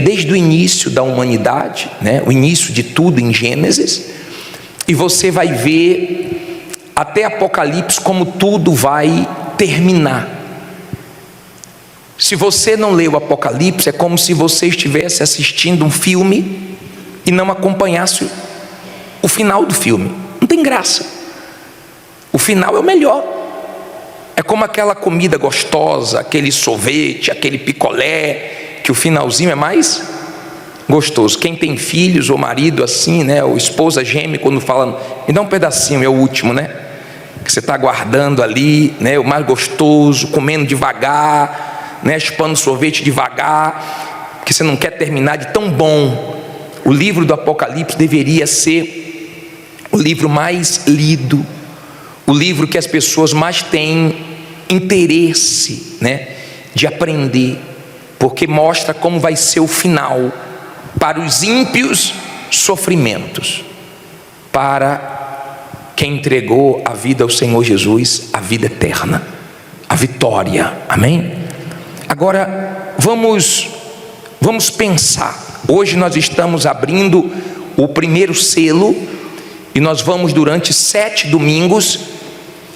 desde o início da humanidade, né? O início de tudo em Gênesis, e você vai ver até Apocalipse como tudo vai terminar. Se você não leu o Apocalipse, é como se você estivesse assistindo um filme e não acompanhasse o final do filme. Não tem graça. O final é o melhor. É como aquela comida gostosa, aquele sorvete, aquele picolé, que o finalzinho é mais gostoso. Quem tem filhos ou marido assim, né, ou esposa geme, quando fala, me dá um pedacinho, é o último, né, que você está guardando ali, né, o mais gostoso, comendo devagar, né, chupando sorvete devagar, porque você não quer terminar de tão bom. O livro do Apocalipse deveria ser o livro mais lido, o livro que as pessoas mais têm interesse, né, de aprender, porque mostra como vai ser o final. Para os ímpios, sofrimentos. Para quem entregou a vida ao Senhor Jesus, a vida eterna, a vitória. Amém? Agora, vamos pensar. Hoje nós estamos abrindo o primeiro selo, e nós vamos durante 7 domingos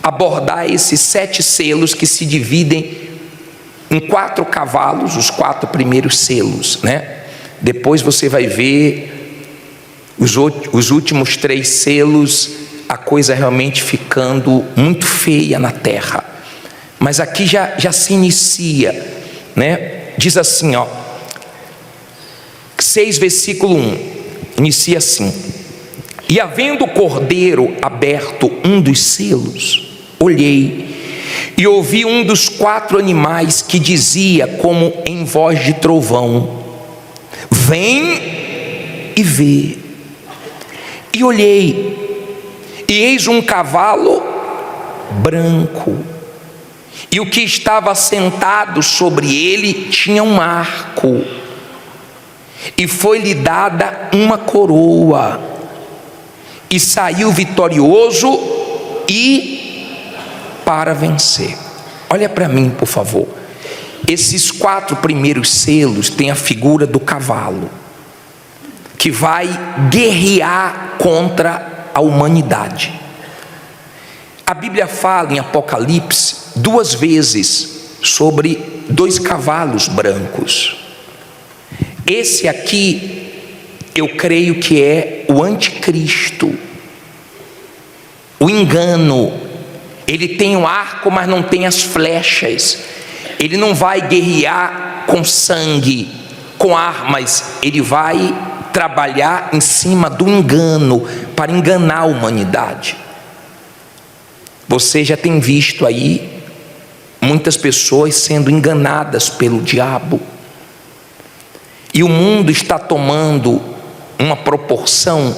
abordar esses 7 selos que se dividem em 4 cavalos, os 4 primeiros selos, né? Depois você vai ver os últimos 3 selos, a coisa realmente ficando muito feia na terra. Mas aqui já se inicia, né? Diz assim, ó, 6 versículo 1, inicia assim: e havendo o cordeiro aberto um dos selos, olhei e ouvi um dos 4 animais que dizia como em voz de trovão: vem e vê. E olhei, e eis um cavalo branco, e o que estava sentado sobre ele tinha um arco, e foi-lhe dada uma coroa, e saiu vitorioso e para vencer. Olha para mim, por favor. Esses 4 primeiros selos têm a figura do cavalo, que vai guerrear contra a humanidade. A Bíblia fala em Apocalipse 2 vezes sobre 2 cavalos brancos. Esse aqui, eu creio que é o anticristo, o engano. Ele tem o arco, mas não tem as flechas. Ele não vai guerrear com sangue, com armas. Ele vai trabalhar em cima do engano, para enganar a humanidade. Você já tem visto aí muitas pessoas sendo enganadas pelo diabo. E o mundo está tomando uma proporção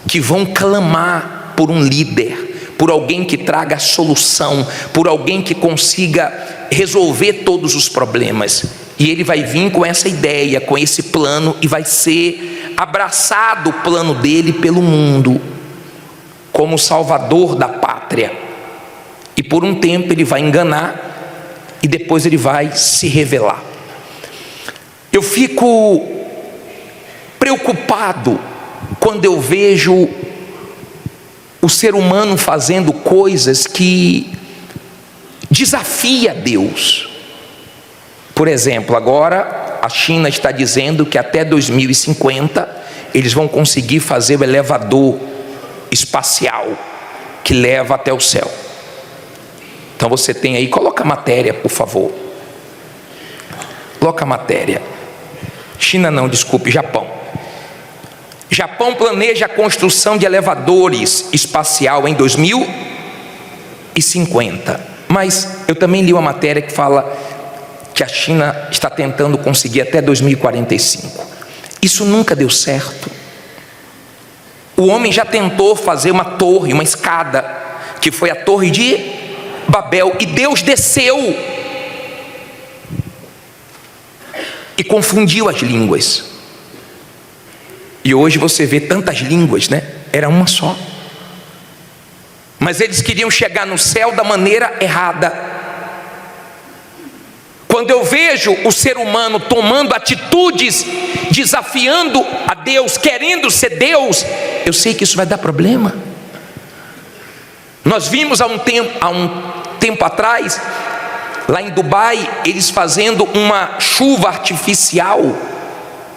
que vão clamar por um líder, por alguém que traga a solução, por alguém que consiga resolver todos os problemas. E ele vai vir com essa ideia, com esse plano, e vai ser abraçado o plano dele pelo mundo, como salvador da pátria. E por um tempo ele vai enganar, e depois ele vai se revelar. Eu fico preocupado quando eu vejo o ser humano fazendo coisas que desafia Deus. Por exemplo, agora a China está dizendo que até 2050 eles vão conseguir fazer o elevador espacial que leva até o céu. Então você tem aí, coloca a matéria, por favor. Coloca a matéria. China não, desculpe, Japão. Japão planeja a construção de elevadores espacial em 2050. Mas eu também li uma matéria que fala que a China está tentando conseguir até 2045. Isso nunca deu certo. O homem já tentou fazer uma torre, uma escada, que foi a Torre de Babel, e Deus desceu e confundiu as línguas. E hoje você vê tantas línguas, né? Era uma só. Mas eles queriam chegar no céu da maneira errada. Quando eu vejo o ser humano tomando atitudes, desafiando a Deus, querendo ser Deus, eu sei que isso vai dar problema. Nós vimos há um tempo atrás, lá em Dubai, eles fazendo uma chuva artificial.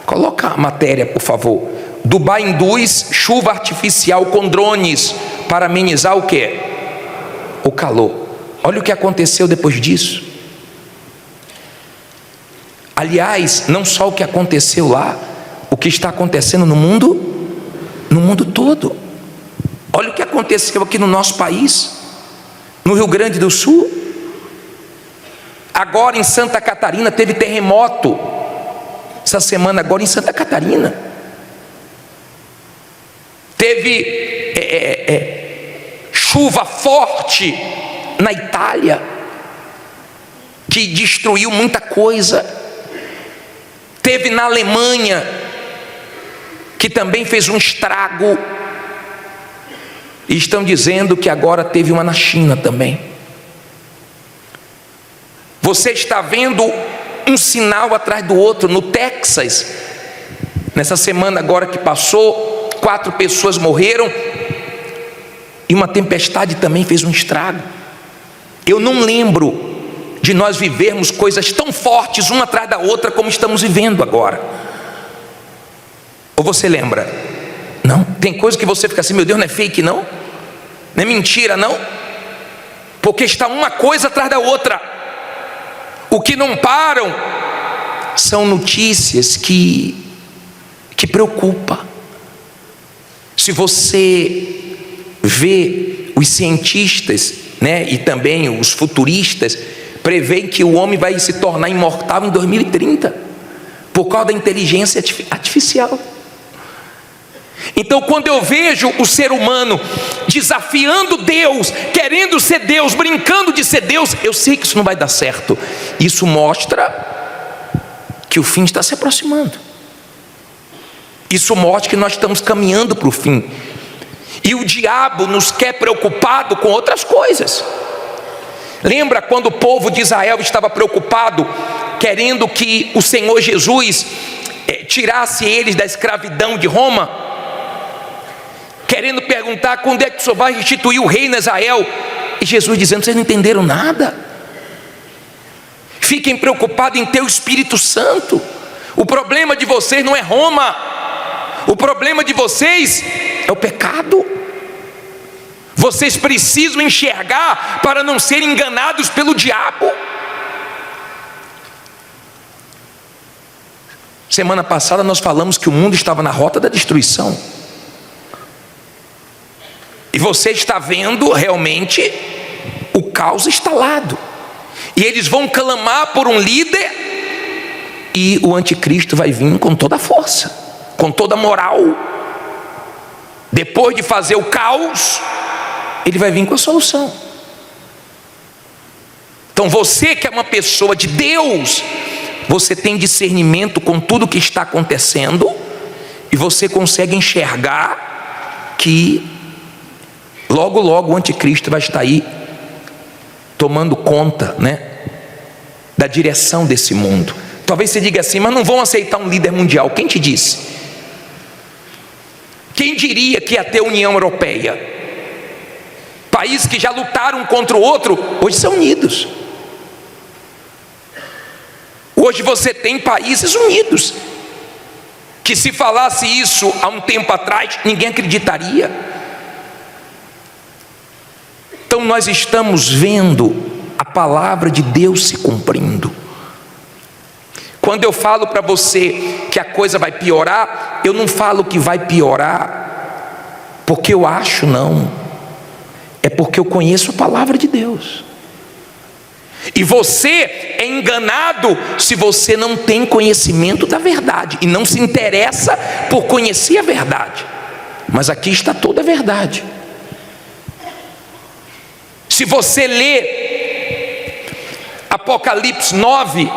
Coloca a matéria, por favor. Dubai induz chuva artificial com drones para amenizar o quê? O calor. Olha o que aconteceu depois disso. Aliás, não só o que aconteceu lá, o que está acontecendo no mundo todo. Olha o que aconteceu aqui no nosso país, no Rio Grande do Sul. Agora em Santa Catarina teve terremoto. Essa semana agora em Santa Catarina. Teve chuva forte na Itália, que destruiu muita coisa. Teve na Alemanha, que também fez um estrago. E estão dizendo que agora teve uma na China também. Você está vendo um sinal atrás do outro. No Texas, nessa semana agora que passou, 4 pessoas morreram, e uma tempestade também fez um estrago. Eu não lembro de nós vivermos coisas tão fortes uma atrás da outra como estamos vivendo agora. Ou você lembra? Não? Tem coisa que você fica assim, meu Deus, não é fake não? Não é mentira não? Porque está uma coisa atrás da outra. O que não param são notícias que preocupam. Se você vê os cientistas, né, e também os futuristas, preveem que o homem vai se tornar imortal em 2030, por causa da inteligência artificial. Então, quando eu vejo o ser humano desafiando Deus, querendo ser Deus, brincando de ser Deus, eu sei que isso não vai dar certo. Isso mostra que o fim está se aproximando. Isso mostra que nós estamos caminhando para o fim. E o diabo nos quer preocupado com outras coisas. Lembra quando o povo de Israel estava preocupado, querendo que o Senhor Jesus tirasse eles da escravidão de Roma? Querendo perguntar quando é que o Senhor vai restituir o reino a Israel? E Jesus dizendo, vocês não entenderam nada. Fiquem preocupados em ter o Espírito Santo. O problema de vocês não é Roma. O problema de vocês é o pecado. Vocês precisam enxergar para não serem enganados pelo diabo. Semana passada nós falamos que o mundo estava na rota da destruição. E você está vendo realmente o caos instalado. E eles vão clamar por um líder, e o anticristo vai vir com toda a força, com toda a moral. Depois de fazer o caos, ele vai vir com a solução. Então você que é uma pessoa de Deus, você tem discernimento com tudo que está acontecendo, e você consegue enxergar que logo logo o anticristo vai estar aí tomando conta, né, da direção desse mundo. Talvez você diga assim, mas não vão aceitar um líder mundial. Quem te disse? Quem diria que ia ter União Europeia? Países que já lutaram contra o outro, hoje são unidos. Hoje você tem países unidos, que se falasse isso há um tempo atrás, ninguém acreditaria. Então nós estamos vendo a palavra de Deus se cumprindo. Quando eu falo para você que a coisa vai piorar, eu não falo que vai piorar porque eu acho, não. É porque eu conheço a palavra de Deus. E você é enganado se você não tem conhecimento da verdade e não se interessa por conhecer a verdade. Mas aqui está toda a verdade. Se você ler Apocalipse 9,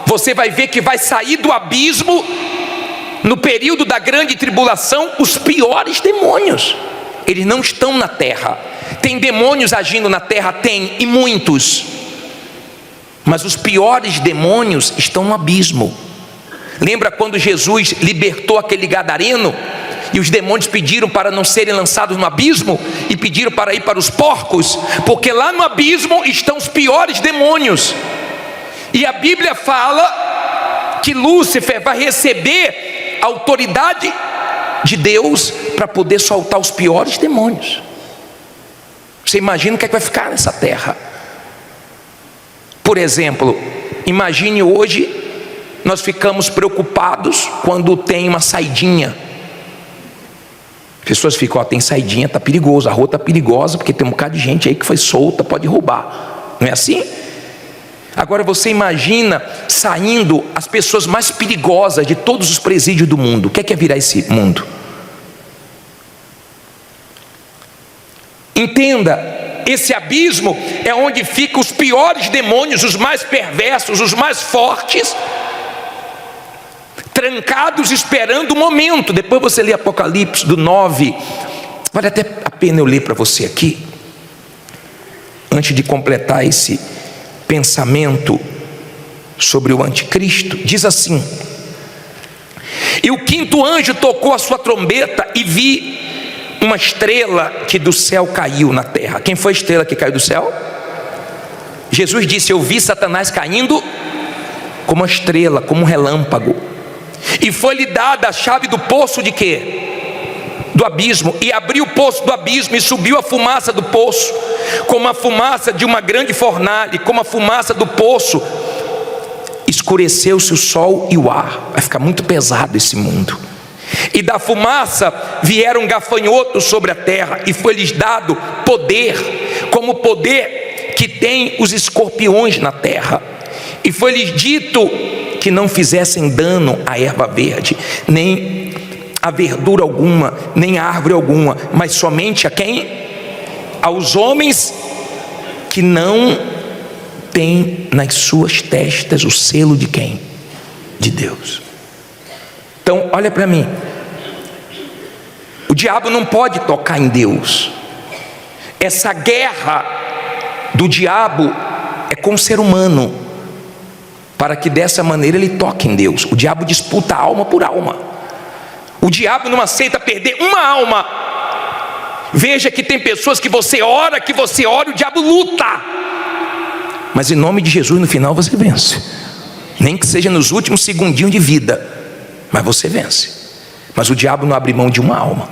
você vai ver que vai sair do abismo, no período da grande tribulação, os piores demônios. Eles não estão na terra. Tem demônios agindo na terra? Tem, e muitos. mas os piores demônios estão no abismo. Lembra quando Jesus libertou aquele gadareno e os demônios pediram para não serem lançados no abismo e pediram para ir para os porcos, porque lá no abismo estão os piores demônios. E a Bíblia fala que Lúcifer vai receber a autoridade de Deus para poder soltar os piores demônios. Você imagina o que é que vai ficar nessa terra? Por exemplo, imagine hoje nós ficamos preocupados quando tem uma saidinha. As pessoas ficam, tem saidinha, está perigoso, a rua está perigosa, porque tem um bocado de gente aí que foi solta, pode roubar. Não é assim? Agora você imagina saindo as pessoas mais perigosas de todos os presídios do mundo. O que é virar esse mundo? Entenda, esse abismo é onde ficam os piores demônios, os mais perversos, os mais fortes, trancados esperando o momento. Depois você lê Apocalipse do 9, vale até a pena eu ler para você aqui, antes de completar esse pensamento sobre o anticristo. Diz assim: e o quinto anjo tocou a sua trombeta e vi uma estrela que do céu caiu na terra. Quem foi a estrela que caiu do céu? Jesus disse: eu vi Satanás caindo como uma estrela, como um relâmpago, e foi-lhe dada a chave do poço de quê? Do abismo, e abriu o poço do abismo, e subiu a fumaça do poço, como a fumaça de uma grande fornalha, e como a fumaça do poço, escureceu-se o sol e o ar. Vai ficar muito pesado esse mundo. E da fumaça vieram gafanhotos sobre a terra, e foi-lhes dado poder, como o poder que tem os escorpiões na terra. E foi-lhes dito que não fizessem dano à erva verde, nem a verdura alguma, nem a árvore alguma, mas somente a quem? Aos homens que não têm nas suas testas o selo de quem? De Deus. Então olha para mim, o diabo não pode tocar em Deus. Essa guerra do diabo é com o ser humano, para que dessa maneira ele toque em Deus. O diabo disputa alma por alma. O diabo não aceita perder uma alma. Veja que tem pessoas que você ora, o diabo luta, mas em nome de Jesus no final você vence, nem que seja nos últimos segundinhos de vida, mas você vence. Mas o diabo não abre mão de uma alma.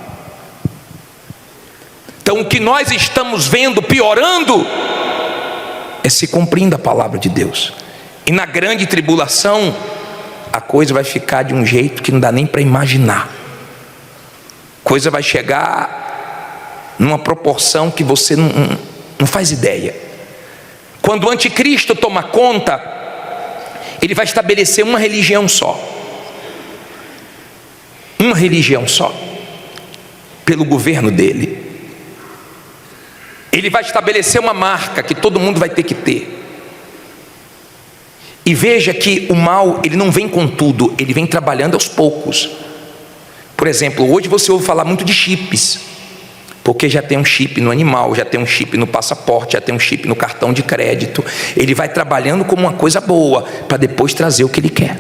Então o que nós estamos vendo piorando é se cumprindo a palavra de Deus. E na grande tribulação a coisa vai ficar de um jeito que não dá nem para imaginar. A coisa vai chegar numa proporção que você não faz ideia. Quando o anticristo toma conta, ele vai estabelecer uma religião só. Uma religião só, pelo governo dele. Ele vai estabelecer uma marca que todo mundo vai ter que ter. E veja que o mal, ele não vem com tudo, ele vem trabalhando aos poucos. Por exemplo, hoje você ouve falar muito de chips, porque já tem um chip no animal, já tem um chip no passaporte, já tem um chip no cartão de crédito. Ele vai trabalhando como uma coisa boa, para depois trazer o que ele quer.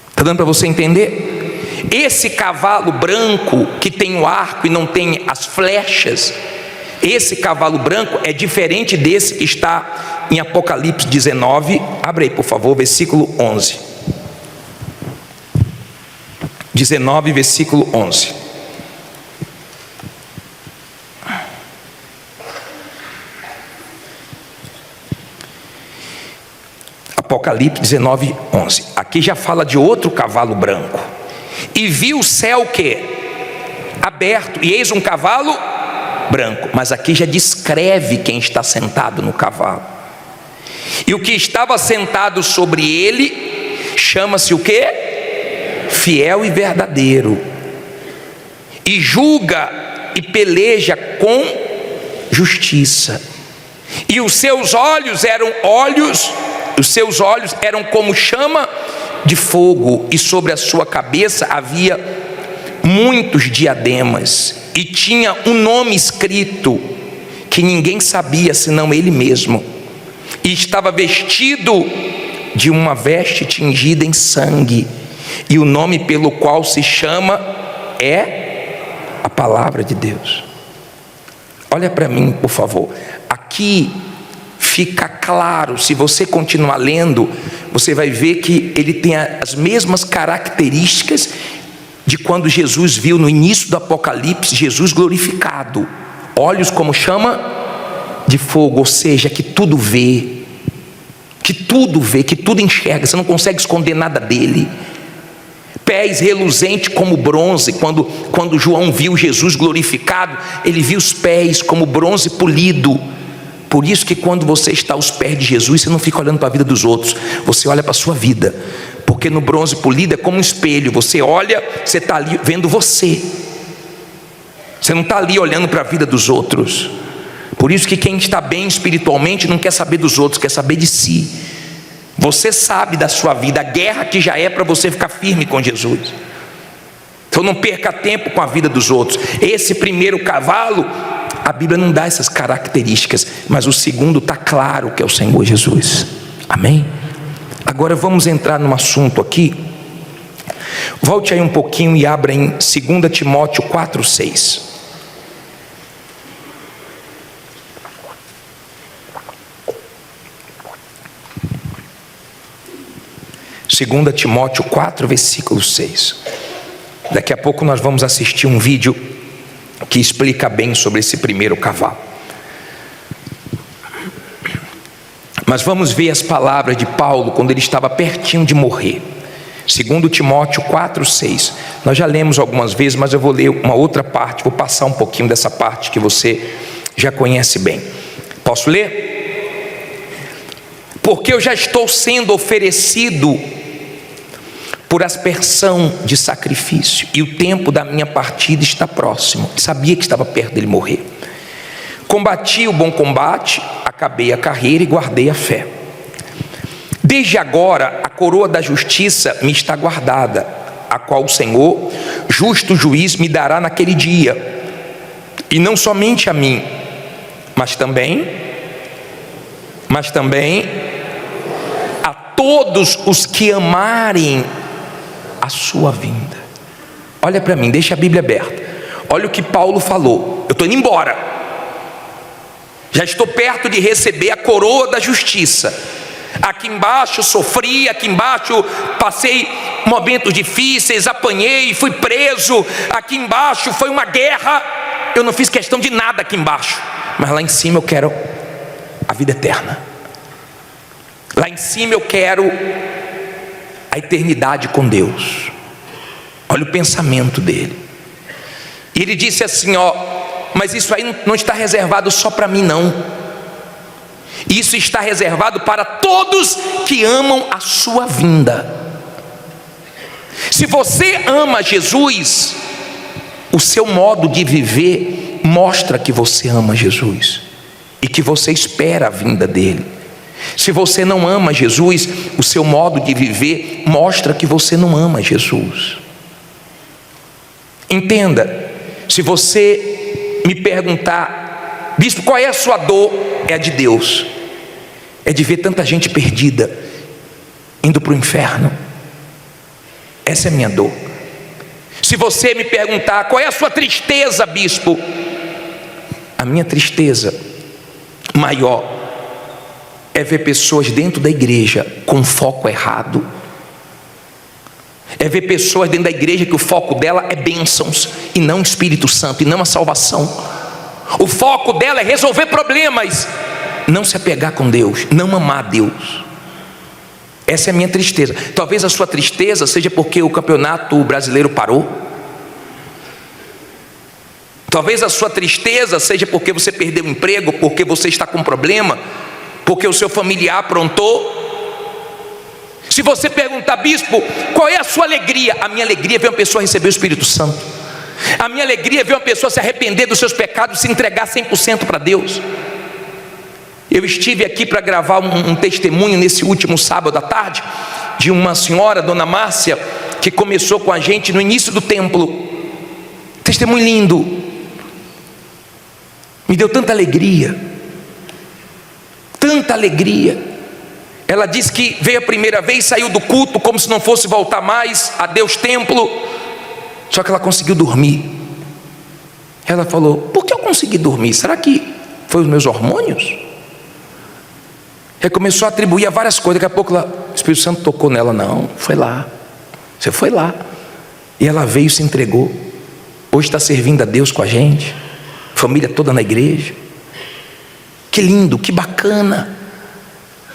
Está dando para você entender? Esse cavalo branco que tem o arco e não tem as flechas, esse cavalo branco é diferente desse que está em Apocalipse 19. Abre aí por favor, versículo 11. 19, versículo 11. Apocalipse 19, 11. Aqui já fala de outro cavalo branco. E viu o céu que? Aberto, e eis um cavalo branco. Mas aqui já descreve quem está sentado no cavalo. E o que estava sentado sobre ele chama-se o quê? Fiel e verdadeiro, e julga e peleja com justiça. E os seus olhos eram como chama de fogo, e sobre a sua cabeça havia muitos diademas, e tinha um nome escrito que ninguém sabia senão ele mesmo. e estava vestido de uma veste tingida em sangue, e o nome pelo qual se chama é a palavra de Deus. Olha para mim, por favor. Aqui fica claro, se você continuar lendo, você vai ver que ele tem as mesmas características de quando Jesus viu no início do Apocalipse, Jesus glorificado. Olhos como chama de fogo, ou seja, que tudo vê, que tudo enxerga, você não consegue esconder nada dele. Pés reluzentes como bronze. Quando João viu Jesus glorificado, ele viu os pés como bronze polido. Por isso que quando você está aos pés de Jesus, você não fica olhando para a vida dos outros, você olha para a sua vida, porque no bronze polido é como um espelho, você olha, você está ali vendo você não está ali olhando para a vida dos outros. Por isso que quem está bem espiritualmente não quer saber dos outros, quer saber de si. Você sabe da sua vida, a guerra que já é para você ficar firme com Jesus. Então não perca tempo com a vida dos outros. Esse primeiro cavalo, a Bíblia não dá essas características, mas o segundo está claro que é o Senhor Jesus. Amém? Agora vamos entrar num assunto aqui. Volte aí um pouquinho e abra em 2 Timóteo 4:6. 2 Timóteo 4, versículo 6. Daqui a pouco nós vamos assistir um vídeo que explica bem sobre esse primeiro cavalo. Mas vamos ver as palavras de Paulo quando ele estava pertinho de morrer. 2 Timóteo 4, 6. Nós já lemos algumas vezes, mas eu vou ler uma outra parte, vou passar um pouquinho dessa parte que você já conhece bem. Posso ler? Porque eu já estou sendo oferecido por aspersão de sacrifício, e o tempo da minha partida está próximo. Sabia que estava perto dele morrer. Combati o bom combate, acabei a carreira e guardei a fé. Desde agora a coroa da justiça me está guardada, a qual o Senhor, justo juiz, me dará naquele dia, e não somente a mim, mas também a todos os que amarem a sua vinda. Olha para mim, deixa a Bíblia aberta. Olha o que Paulo falou. Eu estou indo embora, já estou perto de receber a coroa da justiça. Aqui embaixo sofri, aqui embaixo passei momentos difíceis, apanhei, fui preso. Aqui embaixo foi uma guerra. Eu não fiz questão de nada aqui embaixo, mas lá em cima eu quero a vida eterna. Lá em cima eu quero a eternidade com Deus. Olha o pensamento dele. E ele disse assim, mas isso aí não está reservado só para mim não. Isso está reservado para todos que amam a sua vinda. Se você ama Jesus, o seu modo de viver mostra que você ama Jesus e que você espera a vinda dele. Se você não ama Jesus, o seu modo de viver mostra que você não ama Jesus. Entenda, se você me perguntar, bispo, qual é a sua dor? É a de Deus, é de ver tanta gente perdida, indo para o inferno. Essa é a minha dor. Se você me perguntar, qual é a sua tristeza, bispo? A minha tristeza maior é ver pessoas dentro da igreja com foco errado. É ver pessoas dentro da igreja que o foco dela é bênçãos e não Espírito Santo, e não a salvação. O foco dela é resolver problemas, não se apegar com Deus, não amar Deus. Essa é a minha tristeza. Talvez a sua tristeza seja porque o campeonato brasileiro parou. Talvez a sua tristeza seja porque você perdeu o emprego, porque você está com problema, porque o seu familiar aprontou. Se você perguntar, bispo, qual é a sua alegria? A minha alegria é ver uma pessoa receber o Espírito Santo. A minha alegria é ver uma pessoa se arrepender dos seus pecados, se entregar 100% para Deus. Eu estive aqui para gravar um testemunho nesse último sábado à tarde, de uma senhora, dona Márcia, que começou com a gente no início do templo. Testemunho lindo, me deu tanta alegria, tanta alegria. Ela disse que veio a primeira vez, saiu do culto como se não fosse voltar mais a Deus templo. Só que ela conseguiu dormir. Ela falou: por que eu consegui dormir? Será que foi os meus hormônios? Ela começou a atribuir a várias coisas. Daqui a pouco o Espírito Santo tocou nela. Não, foi lá. Você foi lá. E ela veio e se entregou. Hoje está servindo a Deus com a gente. Família toda na igreja. Que lindo, que bacana.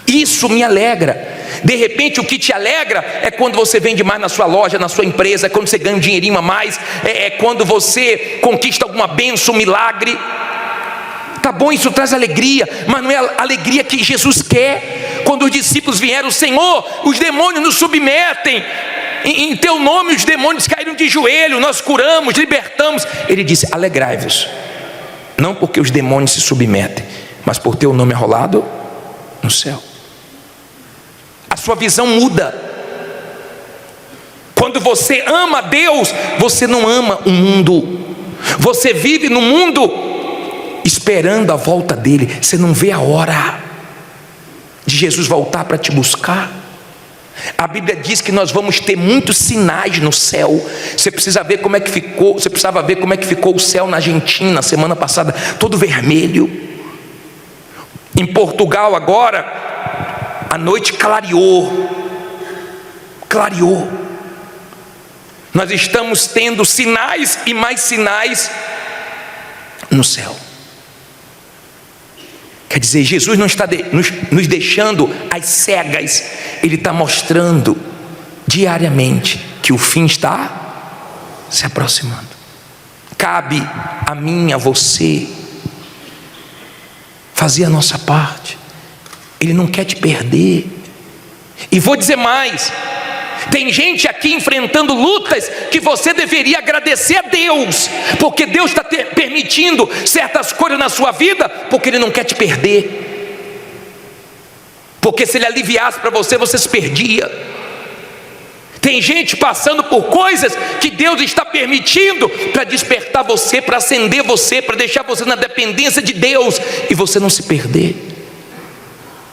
Isso me alegra. De repente o que te alegra é quando você vende mais na sua loja, na sua empresa, é quando você ganha um dinheirinho a mais, é quando você conquista alguma bênção, um milagre. Tá bom, isso traz alegria, mas não é a alegria que Jesus quer. Quando os discípulos vieram: Senhor, os demônios nos submetem, em teu nome os demônios caíram de joelho, nós curamos, libertamos. Ele disse: alegrai-vos, não porque os demônios se submetem, mas por teu nome arrolado no céu. A sua visão muda. Quando você ama Deus, você não ama o mundo. Você vive no mundo esperando a volta dele. Você não vê a hora de Jesus voltar para te buscar. A Bíblia diz que nós vamos ter muitos sinais no céu. Você precisa ver como é que ficou. Você precisava ver como é que ficou o céu na Argentina semana passada, todo vermelho. Em Portugal agora, a noite clareou. Nós estamos tendo sinais e mais sinais no céu. Quer dizer, Jesus não está nos deixando às cegas. Ele está mostrando diariamente que o fim está se aproximando. Cabe a mim, a você, fazer a nossa parte. Ele não quer te perder. E vou dizer mais: tem gente aqui enfrentando lutas que você deveria agradecer a Deus, porque Deus está permitindo certas coisas na sua vida, porque Ele não quer te perder. Porque se Ele aliviasse para você, você se perdia. Tem gente passando por coisas que Deus está permitindo para despertar você, para acender você, para deixar você na dependência de Deus e você não se perder,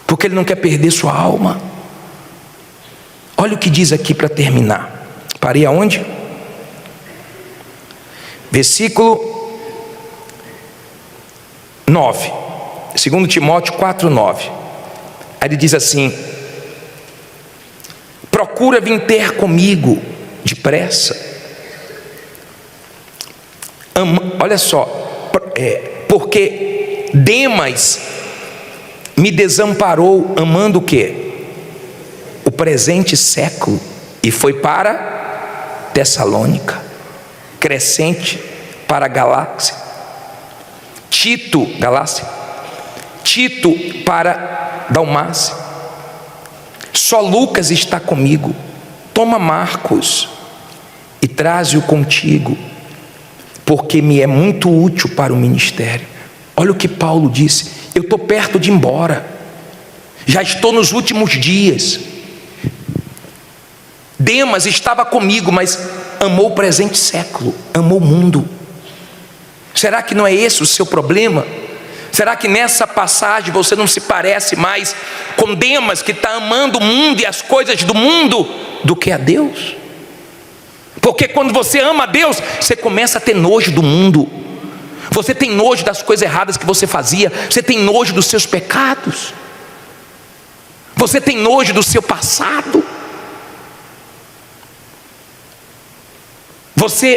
porque Ele não quer perder sua alma. Olha o que diz aqui para terminar. Parei aonde? Versículo 9, 2 Timóteo 4:9. Aí ele diz assim: procura vir ter comigo depressa. Olha só, porque Demas me desamparou, amando o quê? O presente século, e foi para Tessalônica. Crescente para Tito para Dalmácia. Só Lucas está comigo. Toma Marcos e traze-o contigo, porque me é muito útil para o ministério. Olha o que Paulo disse: eu estou perto de ir embora, já estou nos últimos dias. Demas estava comigo, mas amou o presente século, amou o mundo. Será que não é esse o seu problema? Será que nessa passagem você não se parece mais com Demas, que está amando o mundo e as coisas do mundo, do que a Deus? Porque quando você ama a Deus, você começa a ter nojo do mundo. Você tem nojo das coisas erradas que você fazia. Você tem nojo dos seus pecados. Você tem nojo do seu passado.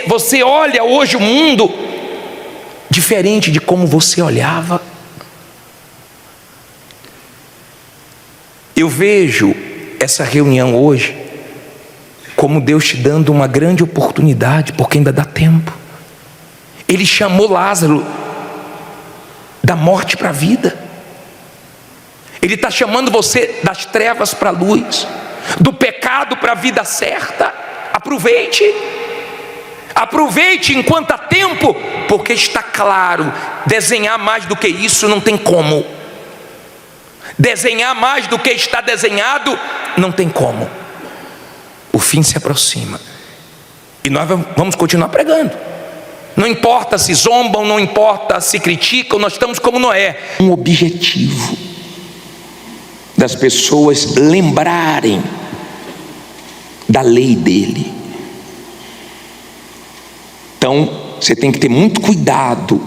Você olha hoje o mundo diferente de como você olhava. Eu vejo essa reunião hoje como Deus te dando uma grande oportunidade, porque ainda dá tempo. Ele chamou Lázaro da morte para a vida. Ele está chamando você das trevas para a luz, do pecado para a vida certa. Aproveite. Aproveite enquanto há tempo, porque está claro, desenhar mais do que isso não tem como. Desenhar mais do que está desenhado não tem como. O fim se aproxima e nós vamos continuar pregando. Não importa se zombam, não importa se criticam, nós estamos como Noé, um objetivo. das pessoas lembrarem da lei dele. Então, você tem que ter muito cuidado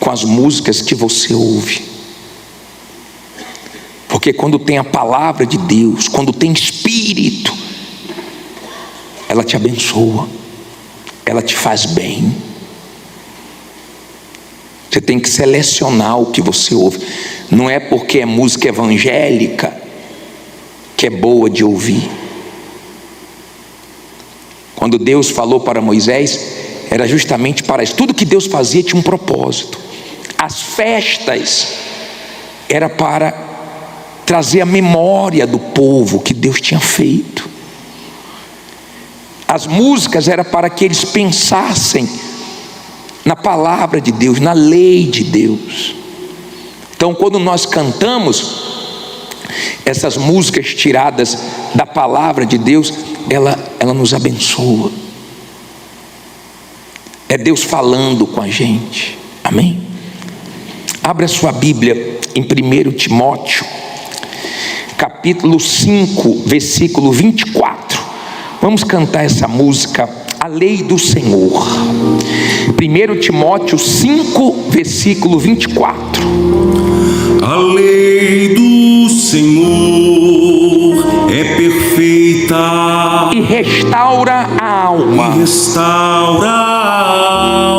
com as músicas que você ouve, porque quando tem a palavra de Deus, quando tem Espírito, ela te abençoa, ela te faz bem. Você tem que selecionar o que você ouve. Não é porque é música evangélica que é boa de ouvir. Quando Deus falou para Moisés, era justamente para isso. Tudo que Deus fazia tinha um propósito. As festas era para trazer a memória do povo que Deus tinha feito. As músicas era para que eles pensassem na palavra de Deus, na lei de Deus. Então, quando nós cantamos essas músicas tiradas da palavra de Deus, ela nos abençoa. É Deus falando com a gente. Amém? Abra sua Bíblia em 1 Timóteo, capítulo 5, versículo 24. Vamos cantar essa música, a lei do Senhor. 1 Timóteo 5, versículo 24. A lei do Senhor é perfeita E restaura a alma. e restaura a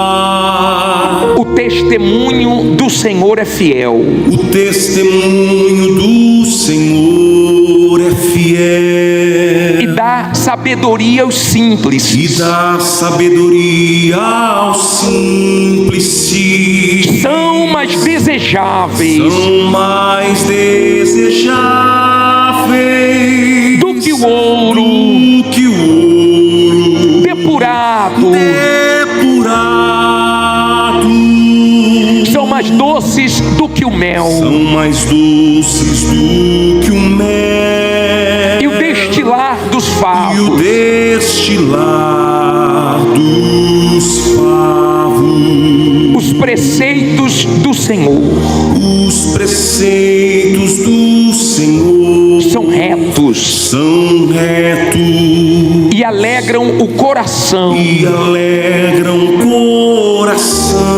alma. O testemunho do Senhor é fiel. O testemunho do Senhor é fiel E dá sabedoria aos simples. e dá sabedoria aos simples. São mais desejáveis São mais desejáveis do que o ouro depurado. São mais doces do que o mel. São mais doces do que o mel. E o destilar dos E o favos. destilar dos favos. Os preceitos do Senhor Os preceitos do Senhor são retos são retos e alegram o coração. e alegram o coração.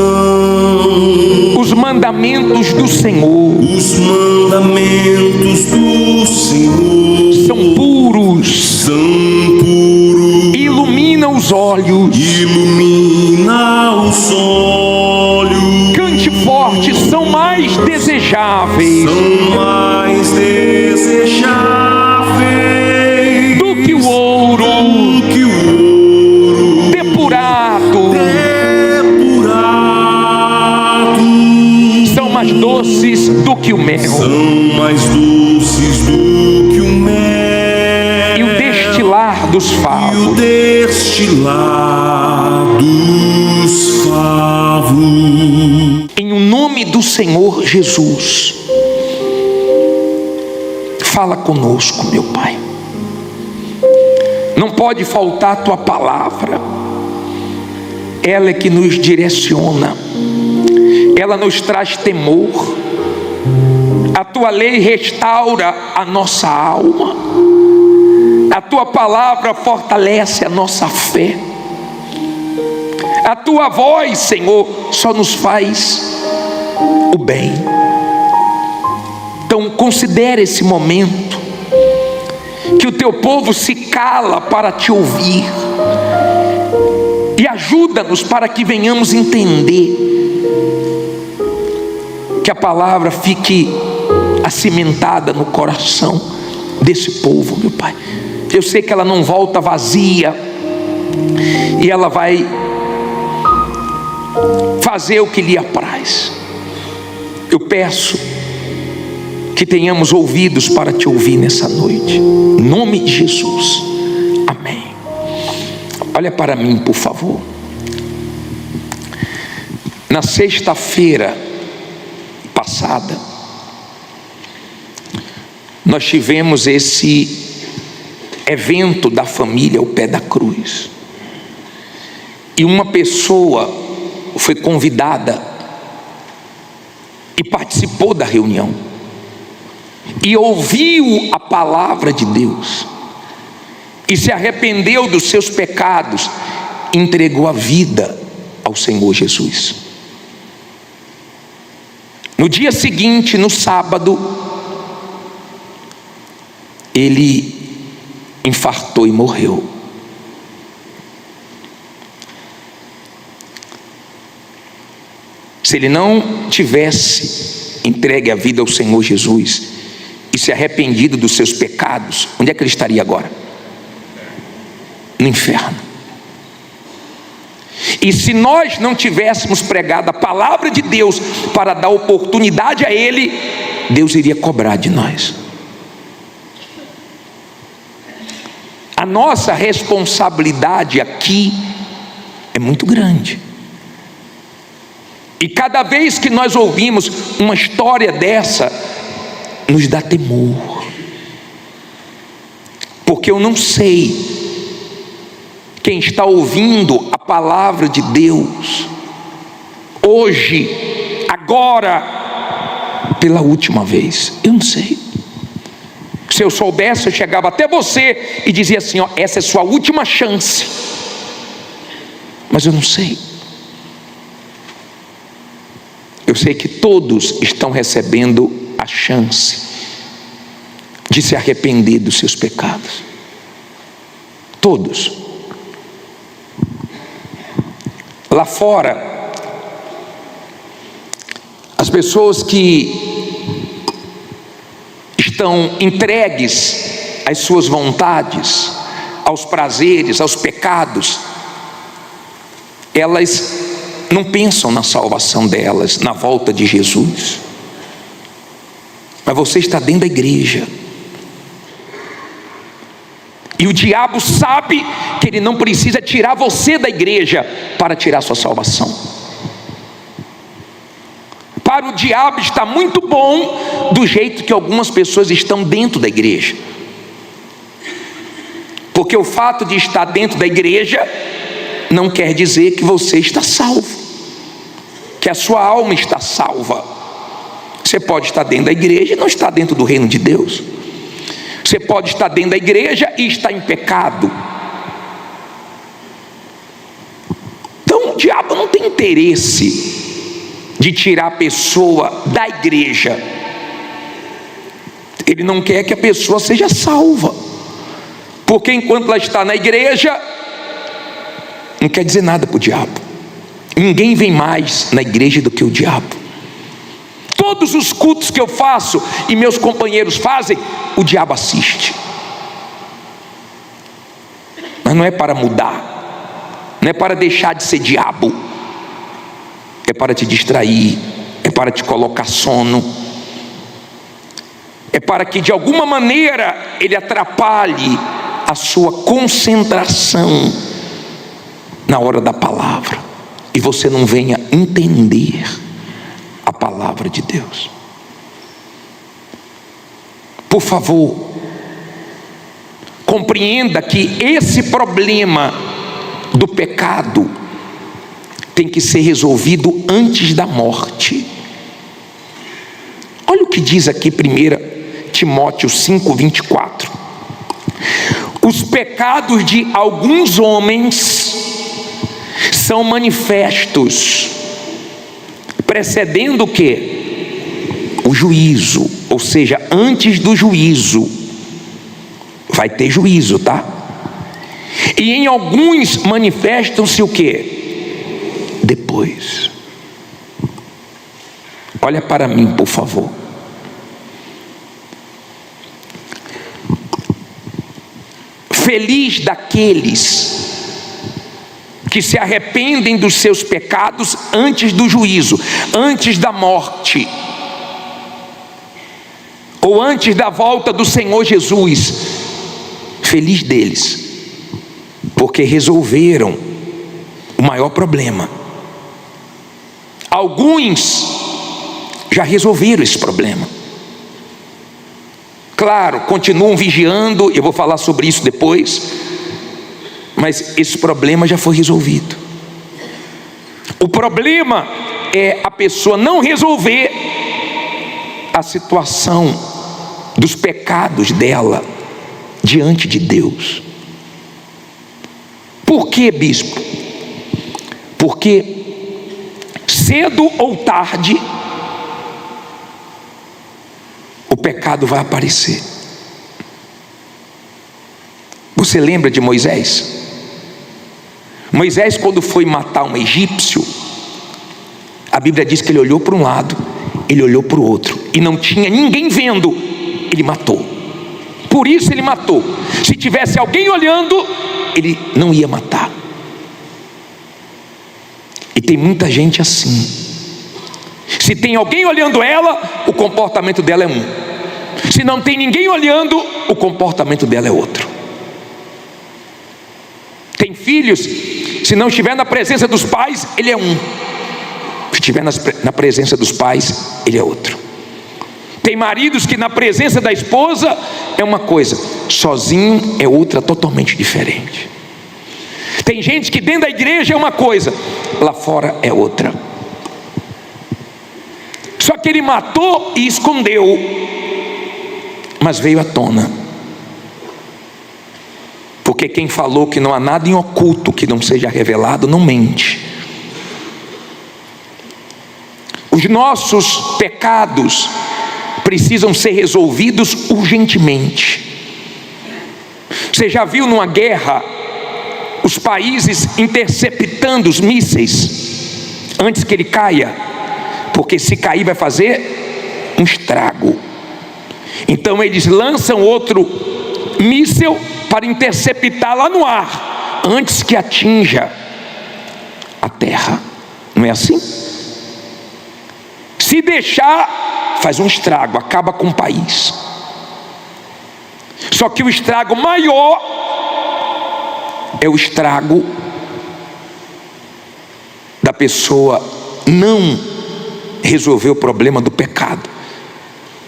Os mandamentos do Senhor Os mandamentos do Senhor são puros, são puros, iluminam os olhos. ilumina os olhos. Cante forte, são mais desejáveis São mais desejáveis do que o ouro do que o ouro depurado. depurado. São mais doces do que o mel. São mais doces do que o mel. E o destilar dos E o favos. destilar dos favos. Em o nome do Senhor Jesus, fala conosco, meu Pai. Não pode faltar a tua palavra. Ela é que nos direciona. Ela nos traz temor. A tua lei restaura a nossa alma. A tua palavra fortalece a nossa fé. A tua voz, Senhor, só nos faz o bem. Então considere esse momento que o teu povo se cala para te ouvir, e ajuda-nos para que venhamos entender, que a palavra fique acimentada no coração desse povo, meu Pai. Eu sei que ela não volta vazia, e ela vai fazer o que lhe apraz. Eu peço que tenhamos ouvidos para te ouvir nessa noite, em nome de Jesus, amém. Olha para mim, por favor. Na sexta-feira passada, nós tivemos esse evento da família ao pé da cruz, e uma pessoa foi convidada e participou da reunião. e ouviu a palavra de Deus, e se arrependeu dos seus pecados, entregou a vida ao Senhor Jesus. No dia seguinte, no sábado, ele infartou e morreu. Se ele não tivesse entregue a vida ao Senhor Jesus e se arrependido dos seus pecados, onde é que ele estaria agora? No inferno. E se nós não tivéssemos pregado a palavra de Deus para dar oportunidade a ele, Deus iria cobrar de nós. A nossa responsabilidade aqui é muito grande. E cada vez que nós ouvimos uma história dessa, nos dá temor. Porque eu não sei quem está ouvindo a palavra de Deus hoje, agora, pela última vez. Eu não sei. Se eu soubesse, eu chegava até você e dizia assim: ó, essa é sua última chance. Mas eu não sei. Eu sei que todos estão recebendo a chance de se arrepender dos seus pecados. Todos. Lá fora, as pessoas que estão entregues às suas vontades, aos prazeres, aos pecados, elas não pensam na salvação delas, na volta de Jesus. Mas você está dentro da igreja, e o diabo sabe que ele não precisa tirar você da igreja para tirar sua salvação. Para o diabo está muito bom do jeito que algumas pessoas estão dentro da igreja, porque o fato de estar dentro da igreja não quer dizer que você está salvo, que a sua alma está salva. Você pode estar dentro da igreja e não estar dentro do reino de Deus. Você pode estar dentro da igreja e estar em pecado. Então o diabo não tem interesse de tirar a pessoa da igreja. Ele não quer que a pessoa seja salva, porque enquanto ela está na igreja, não quer dizer nada para o diabo. Ninguém vem mais na igreja do que o diabo. Todos os cultos que eu faço e meus companheiros fazem, o diabo assiste. Mas não é para mudar, não é para deixar de ser diabo, é para te distrair, é para te colocar sono, é para que de alguma maneira ele atrapalhe a sua concentração na hora da palavra, e você não venha entender a palavra de Deus. Por favor, compreenda que esse problema do pecado tem que ser resolvido antes da morte. Olha o que diz aqui 1 Timóteo 5:24. Os pecados de alguns homens são manifestos, precedendo o quê? O juízo. Ou seja, antes do juízo vai ter juízo, tá? E em alguns manifestam-se o quê? Depois. Olha para mim, por favor. Feliz daqueles que se arrependem dos seus pecados antes do juízo, antes da morte, ou antes da volta do Senhor Jesus. Feliz deles, porque resolveram o maior problema. Alguns já resolveram esse problema. Claro, continuam vigiando, eu vou falar sobre isso depois, mas esse problema já foi resolvido. O problema é a pessoa não resolver a situação dos pecados dela diante de Deus. Por quê, bispo? Porque cedo ou tarde o pecado vai aparecer. Você lembra de Moisés? Moisés, quando foi matar um egípcio, a Bíblia diz que ele olhou para um lado, ele olhou para o outro, e não tinha ninguém vendo, ele matou. Por isso ele matou. Se tivesse alguém olhando, ele não ia matar. E tem muita gente assim. Se tem alguém olhando ela, o comportamento dela é um. Se não tem ninguém olhando, o comportamento dela é outro. Tem filhos, se não estiver na presença dos pais, ele é um. Se estiver na presença dos pais, ele é outro. Tem maridos que na presença da esposa é uma coisa, sozinho é outra totalmente diferente. Tem gente que dentro da igreja é uma coisa, lá fora é outra. Só que ele matou e escondeu, mas veio à tona. Porque quem falou que não há nada em oculto que não seja revelado, não mente. Os nossos pecados precisam ser resolvidos urgentemente. Você já viu numa guerra os países interceptando os mísseis antes que ele caia? Porque se cair vai fazer um estrago. Então eles lançam outro míssil para interceptar lá no ar antes que atinja a terra. Não é assim? Se deixar, faz um estrago, acaba com o país. Só que o estrago maior é o estrago da pessoa não resolver o problema do pecado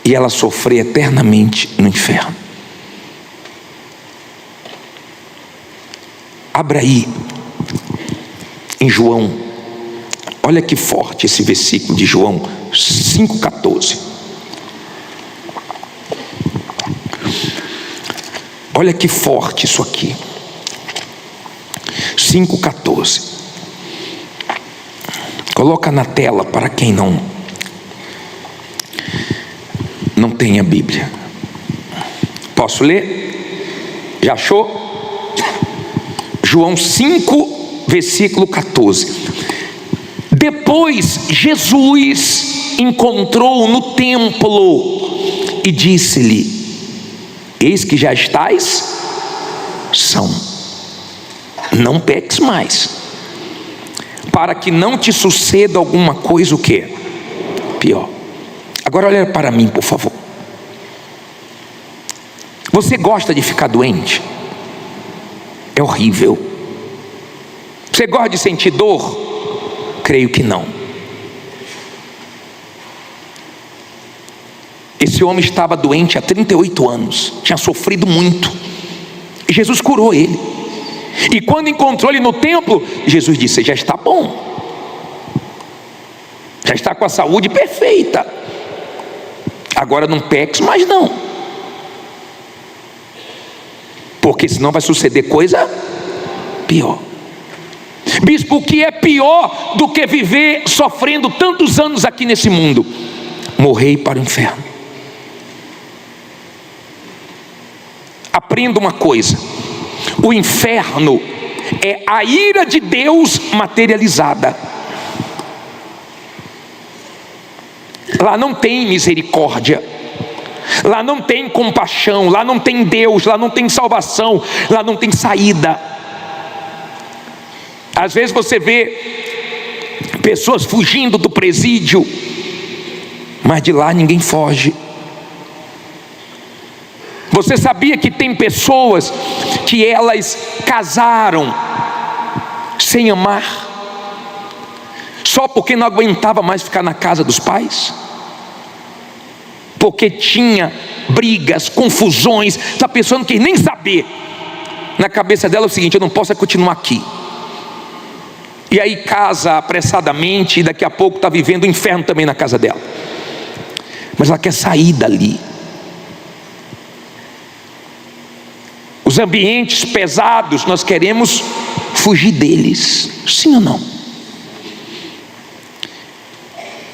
e ela sofrer eternamente no inferno. Abra aí em João. Olha que forte esse versículo de João 5,14. Olha que forte isso aqui. 5,14. Coloca na tela para quem não tem a Bíblia. Posso ler? Já achou? João 5, versículo 14. Depois Jesus encontrou no templo e disse-lhe: eis que já estás são, não peques mais, para que não te suceda alguma coisa o quê? Pior. Agora olha para mim, por favor. Você gosta de ficar doente? É horrível. Você gosta de sentir dor? Creio que não. Esse homem estava doente há 38 anos, tinha sofrido muito, e Jesus curou ele. E quando encontrou ele no templo, Jesus disse: já está bom, já está com a saúde perfeita, agora não peques mais não, porque senão vai suceder coisa pior. Bispo, o que é pior do que viver sofrendo tantos anos aqui nesse mundo? Morrer para o inferno. Aprenda uma coisa: o inferno é a ira de Deus materializada. Lá não tem misericórdia, lá não tem compaixão, lá não tem Deus, lá não tem salvação, lá não tem saída. Às vezes você vê pessoas fugindo do presídio, mas de lá ninguém foge. Você sabia que tem pessoas que elas casaram sem amar, só porque não aguentava mais ficar na casa dos pais? Porque tinha brigas, confusões, essa pessoa não quis nem saber. Na cabeça dela é o seguinte: eu não posso continuar aqui. E aí casa apressadamente, e daqui a pouco está vivendo o inferno também na casa dela. Mas ela quer sair dali. os ambientes pesados, nós queremos fugir deles, sim ou não?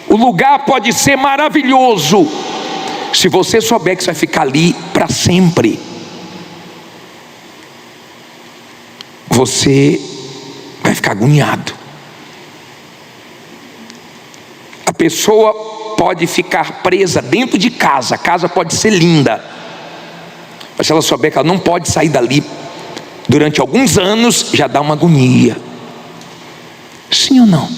O lugar pode ser maravilhoso, se você souber que você vai ficar ali para sempre. Você vai ficar agoniado. A pessoa pode ficar presa dentro de casa, a casa pode ser linda, mas se ela souber que ela não pode sair dali durante alguns anos, já dá uma agonia, sim ou não?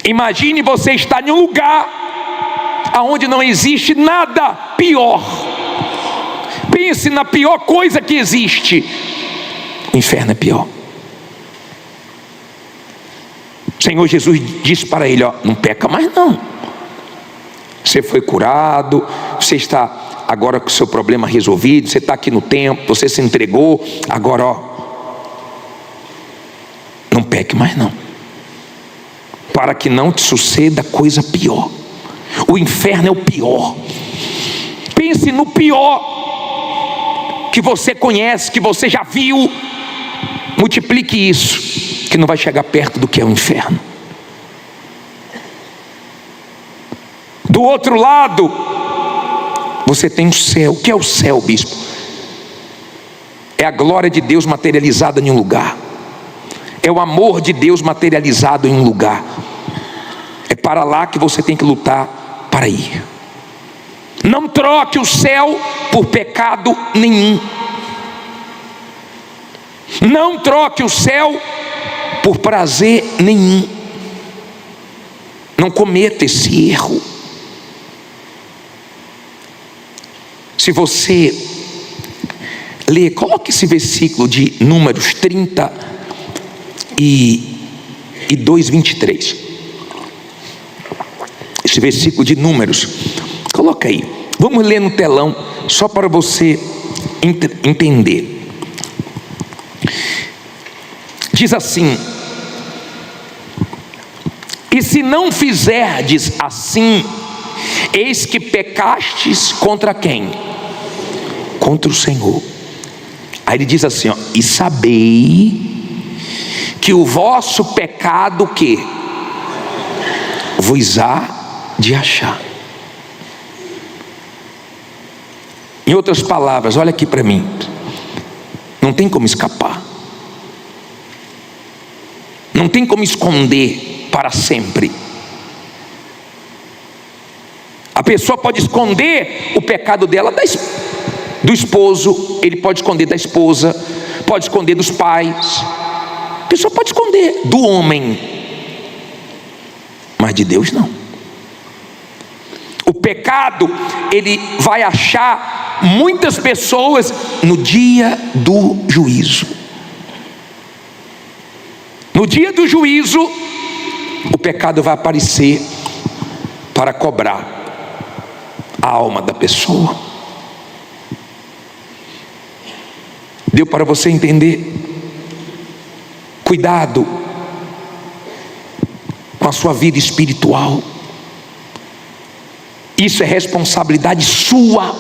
Imagine você estar em um lugar onde não existe nada pior. Pense na pior coisa que existe. O inferno é pior. O Senhor Jesus disse para ele: não peca mais não. Você foi curado, você está agora com o seu problema resolvido, você está aqui no templo, você se entregou, agora não peque mais não, para que não te suceda coisa pior. O inferno é o pior. Pense no pior que você conhece, que você já viu. Multiplique isso, que não vai chegar perto do que é o inferno. Do outro lado, você tem o céu. O que é o céu, bispo? É a glória de Deus materializada em um lugar. É o amor de Deus materializado em um lugar. É para lá que você tem que lutar para ir. Não troque o céu por pecado nenhum. Não troque o céu por prazer nenhum. Não cometa esse erro. Se você ler, coloque esse versículo de Números 32, 23. Esse versículo de Números, coloca aí. Vamos ler no telão, só para você entender. Diz assim: e se não fizerdes assim, eis que pecastes contra quem? Contra o Senhor. Aí ele diz assim, e sabei que o vosso pecado que vos há de achar. Em outras palavras, olha aqui para mim, não tem como escapar, não tem como esconder para sempre. A pessoa pode esconder o pecado dela do esposo, ele pode esconder da esposa, pode esconder dos pais, a pessoa pode esconder do homem, mas de Deus não. O pecado, ele vai achar muitas pessoas no dia do juízo. No dia do juízo, o pecado vai aparecer para cobrar a alma da pessoa. Deu para você entender? Cuidado com a sua vida espiritual. Isso é responsabilidade sua.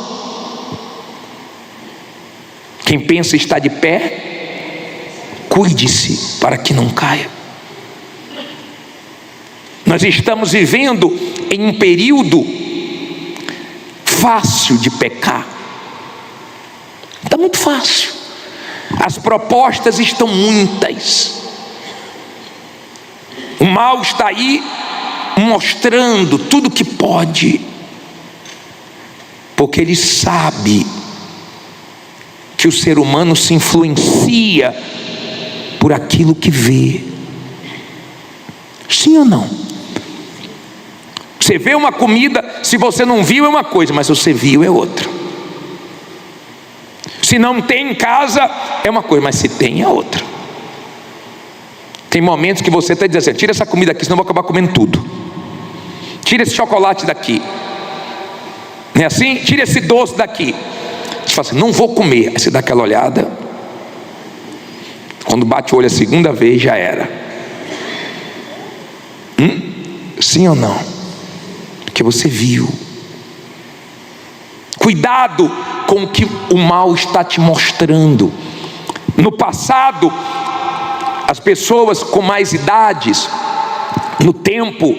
Quem pensa estar de pé, cuide-se para que não caia. Nós estamos vivendo em um período fácil de pecar. Está muito fácil. As propostas estão muitas. O mal está aí mostrando tudo que pode, porque ele sabe que o ser humano se influencia por aquilo que vê. Sim ou não? Você vê uma comida, se você não viu é uma coisa, mas se você viu é outra. Se não tem em casa é uma coisa, mas se tem é outra. Tem momentos que você está dizendo assim, tira essa comida aqui, senão eu vou acabar comendo tudo. Tira esse chocolate daqui. Não é assim? Tira esse doce daqui. Você fala assim, não vou comer. Aí você dá aquela olhada. Quando bate o olho a segunda vez, já era. Sim ou não? Porque você viu. Cuidado com o que o mal está te mostrando. No passado, as pessoas com mais idades, no tempo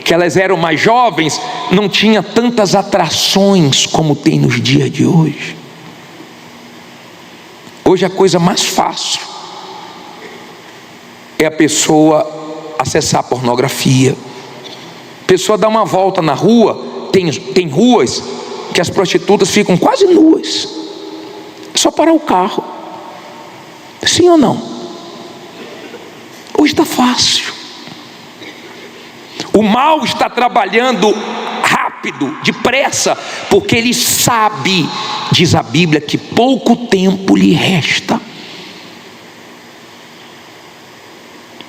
que elas eram mais jovens, não tinha tantas atrações como tem nos dias de hoje. Hoje a coisa mais fácil é a pessoa acessar a pornografia. A pessoa dá uma volta na rua, tem ruas que as prostitutas ficam quase nuas. É só parar o carro. Sim ou não? Hoje está fácil. O mal está trabalhando rápido, depressa, porque ele sabe, diz a Bíblia, que pouco tempo lhe resta.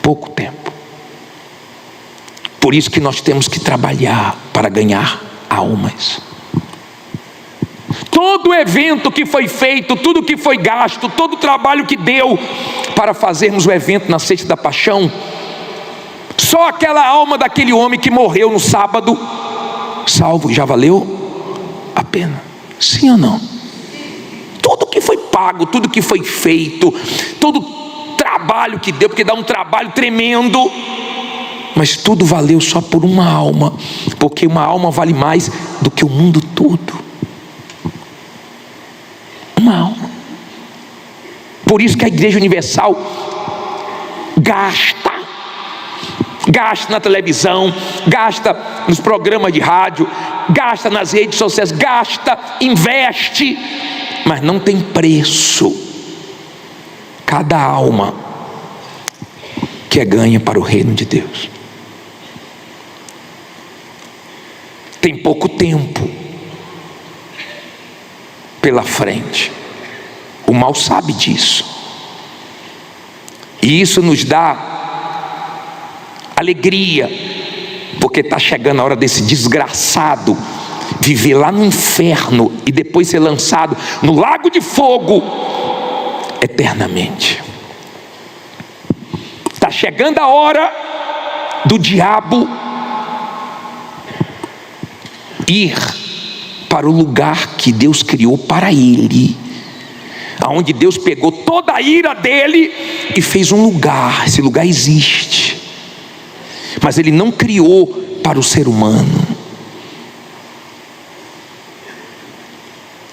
Pouco tempo. Por isso que nós temos que trabalhar para ganhar almas. Todo evento que foi feito, tudo que foi gasto, todo o trabalho que deu para fazermos o evento na Sexta da Paixão, só aquela alma daquele homem que morreu no sábado, salvo, já valeu a pena. Sim ou não? Tudo que foi pago, tudo que foi feito, todo trabalho que deu, porque dá um trabalho tremendo, mas tudo valeu só por uma alma, porque uma alma vale mais do que o mundo todo. Uma alma. Por isso que a Igreja Universal gasta na televisão, gasta nos programas de rádio, gasta nas redes sociais, gasta, investe, mas não tem preço. Cada alma que é ganha para o reino de Deus. Tem pouco tempo pela frente. O mal sabe disso. E isso nos dá alegria, porque está chegando a hora desse desgraçado viver lá no inferno e depois ser lançado no lago de fogo eternamente. Está chegando a hora do diabo ir para o lugar que Deus criou para ele, aonde Deus pegou toda a ira dele e fez um lugar. Esse lugar existe, mas ele não criou para o ser humano.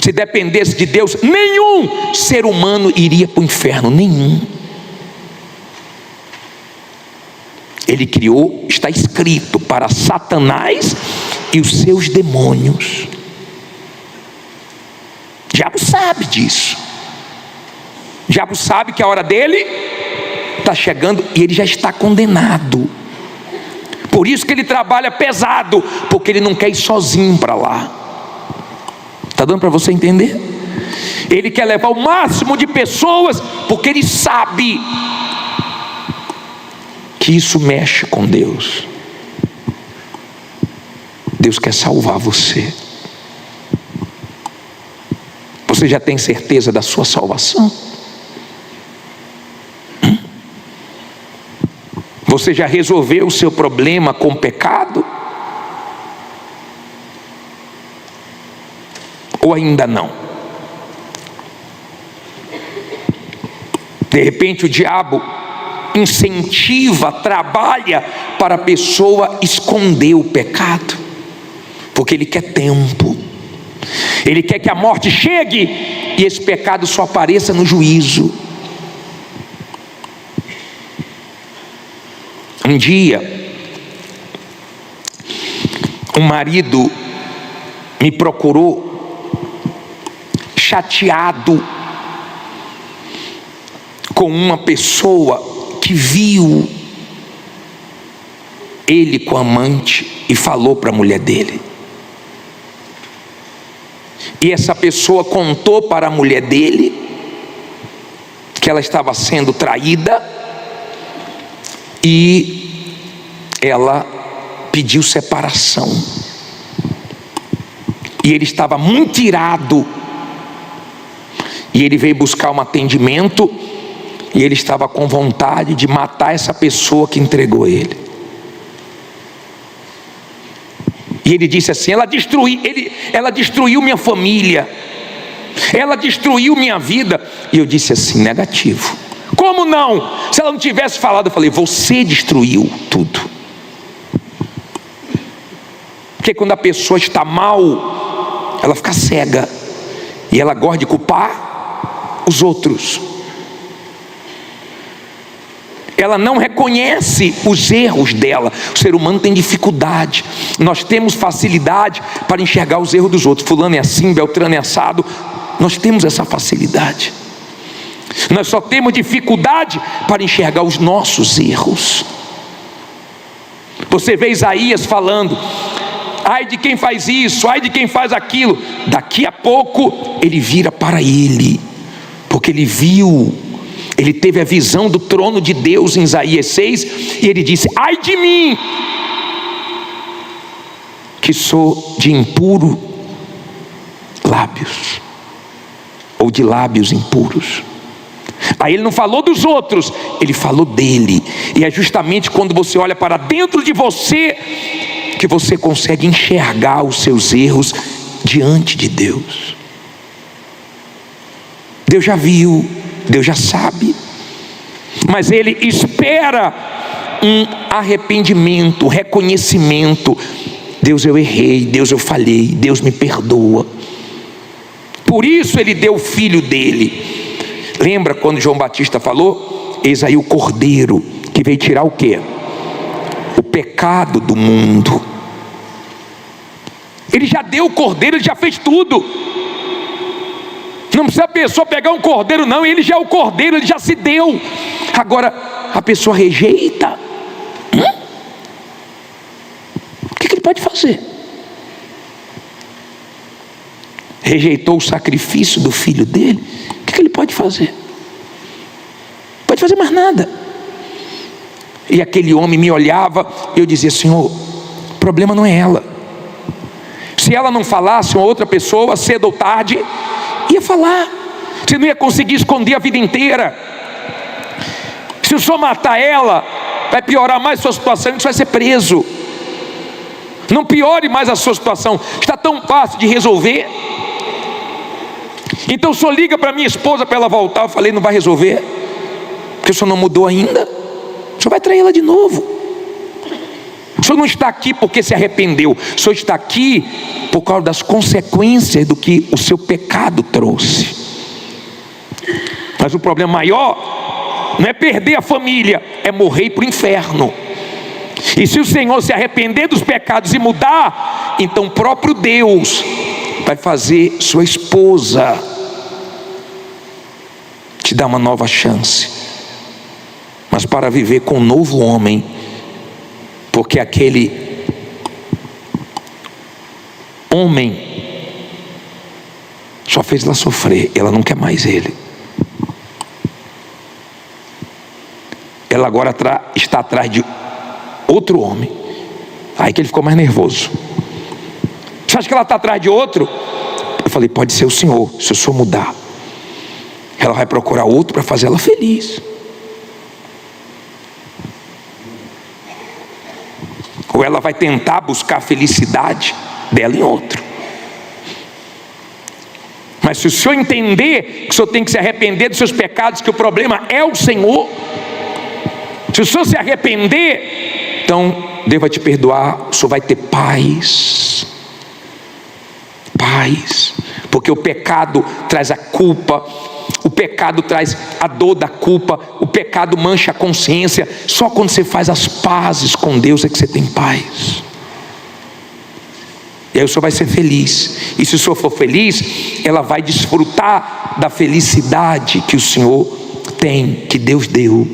Se dependesse de Deus, nenhum ser humano iria para o inferno, nenhum. Ele criou, está escrito, para Satanás e os seus demônios. O diabo sabe disso. O diabo sabe que a hora dele está chegando e ele já está condenado. Por isso que ele trabalha pesado, porque ele não quer ir sozinho para lá. Está dando para você entender? Ele quer levar o máximo de pessoas, porque ele sabe que isso mexe com Deus. Deus quer salvar você. Você já tem certeza da sua salvação? Você já resolveu o seu problema com o pecado? Ou ainda não? De repente o diabo incentiva, trabalha para a pessoa esconder o pecado, porque ele quer tempo. Ele quer que a morte chegue e esse pecado só apareça no juízo. Um dia, um marido me procurou chateado com uma pessoa que viu ele com a amante e falou para a mulher dele. E essa pessoa contou para a mulher dele que ela estava sendo traída e ela pediu separação. E ele estava muito irado. E ele veio buscar um atendimento e ele estava com vontade de matar essa pessoa que entregou ele. E ele disse assim: ela destruiu minha família, ela destruiu minha vida. E eu disse assim: negativo. Como não? Se ela não tivesse falado, eu falei: você destruiu tudo. Porque quando a pessoa está mal, ela fica cega, e ela gosta de culpar os outros. Ela não reconhece os erros dela. O ser humano tem dificuldade. Nós temos facilidade para enxergar os erros dos outros. Fulano é assim, Beltrano é assado. Nós temos essa facilidade. Nós só temos dificuldade para enxergar os nossos erros. Você vê Isaías falando: ai de quem faz isso, ai de quem faz aquilo. Daqui a pouco ele vira para ele, porque ele viu, ele teve a visão do trono de Deus em Isaías 6, e ele disse: ai de mim, que sou de impuro lábios, ou de lábios impuros. Aí ele não falou dos outros, ele falou dele. E é justamente quando você olha para dentro de você que você consegue enxergar os seus erros diante de Deus. Deus já viu, Deus já sabe, mas Ele espera um arrependimento, um reconhecimento. Deus, eu errei, Deus, eu falhei, Deus me perdoa. Por isso Ele deu o filho dele. Lembra quando João Batista falou: eis aí o cordeiro que veio tirar o quê? O pecado do mundo. Ele já deu o cordeiro, ele já fez tudo. Não precisa a pessoa pegar um cordeiro, não. Ele já é o cordeiro, ele já se deu. Agora a pessoa rejeita. O que ele pode fazer? Rejeitou o sacrifício do filho dele. O que ele pode fazer? Não pode fazer mais nada. E aquele homem me olhava, eu dizia: Senhor, o problema não é ela. Se ela não falasse, uma outra pessoa, cedo ou tarde, ia falar. Você não ia conseguir esconder a vida inteira. Se o senhor matar ela, vai piorar mais a sua situação, e você vai ser preso. Não piore mais a sua situação, está tão fácil de resolver. Então o senhor liga para minha esposa para ela voltar. Eu falei: não vai resolver, porque o senhor não mudou ainda. O senhor vai trair ela de novo. O senhor não está aqui porque se arrependeu. O senhor está aqui por causa das consequências do que o seu pecado trouxe. Mas o problema maior não é perder a família, é morrer para o inferno. E se o Senhor se arrepender dos pecados e mudar, então o próprio Deus vai fazer sua esposa te dar uma nova chance, mas para viver com um novo homem, porque aquele homem só fez ela sofrer, ela não quer mais ele. Ela agora está atrás de outro homem. Aí que ele ficou mais nervoso. Você acha que ela está atrás de outro? Eu falei: pode ser o senhor, se o senhor mudar, ela vai procurar outro para fazer ela feliz. Ou ela vai tentar buscar a felicidade dela em outro. Mas se o senhor entender que o senhor tem que se arrepender dos seus pecados, que o problema é o Senhor, se o senhor se arrepender, então Deus vai te perdoar, o senhor vai ter paz. Paz, porque o pecado traz a culpa, o pecado traz a dor da culpa, o pecado mancha a consciência. Só quando você faz as pazes com Deus é que você tem paz. E aí o senhor vai ser feliz. E se o senhor for feliz, ela vai desfrutar da felicidade que o Senhor tem, que Deus deu.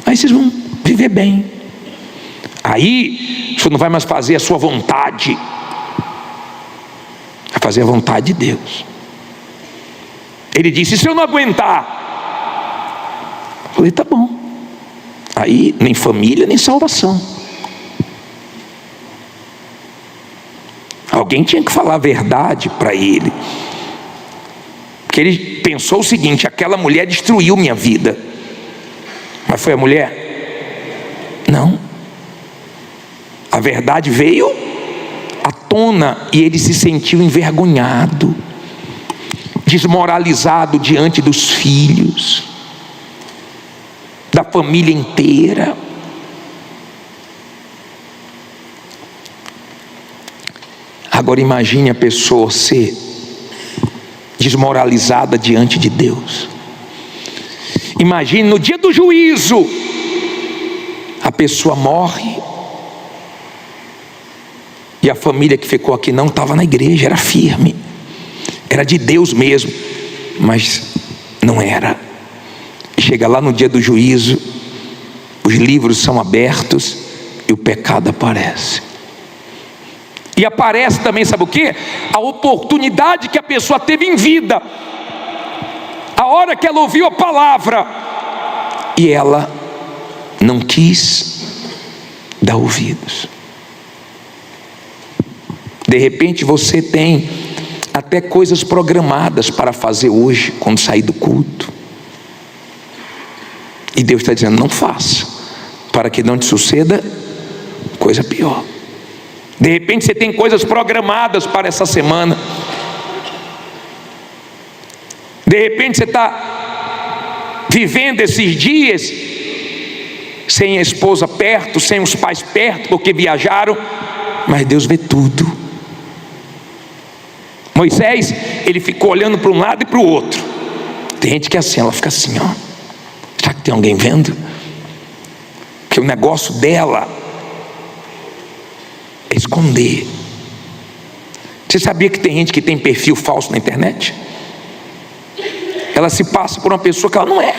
Aí vocês vão viver bem. Aí o senhor não vai mais fazer a sua vontade, vai fazer a vontade de Deus. Ele disse: se eu não aguentar? Eu falei: tá bom. Aí nem família, nem salvação. Alguém tinha que falar a verdade para ele, porque ele pensou o seguinte: aquela mulher destruiu minha vida. Mas foi a mulher? Não. A verdade veio tona e ele se sentiu envergonhado, desmoralizado diante dos filhos, da família inteira. Agora imagine a pessoa ser desmoralizada diante de Deus. Imagine no dia do juízo, a pessoa morre e a família que ficou aqui não estava na igreja, era firme, era de Deus mesmo, mas não era. Chega lá no dia do juízo, os livros são abertos e o pecado aparece. E aparece também, sabe o que? A oportunidade que a pessoa teve em vida, a hora que ela ouviu a palavra, e ela não quis dar ouvidos. De repente você tem até coisas programadas para fazer hoje, quando sair do culto, e Deus está dizendo: não faça, para que não te suceda coisa pior. De repente você tem coisas programadas para essa semana. De repente você está vivendo esses dias sem a esposa perto, sem os pais perto, porque viajaram, mas Deus vê tudo. Moisés, ele ficou olhando para um lado e para o outro. Tem gente que é assim, ela fica assim, ó. Será que tem alguém vendo? Que o negócio dela é esconder. Você sabia que tem gente que tem perfil falso na internet? Ela se passa por uma pessoa que ela não é.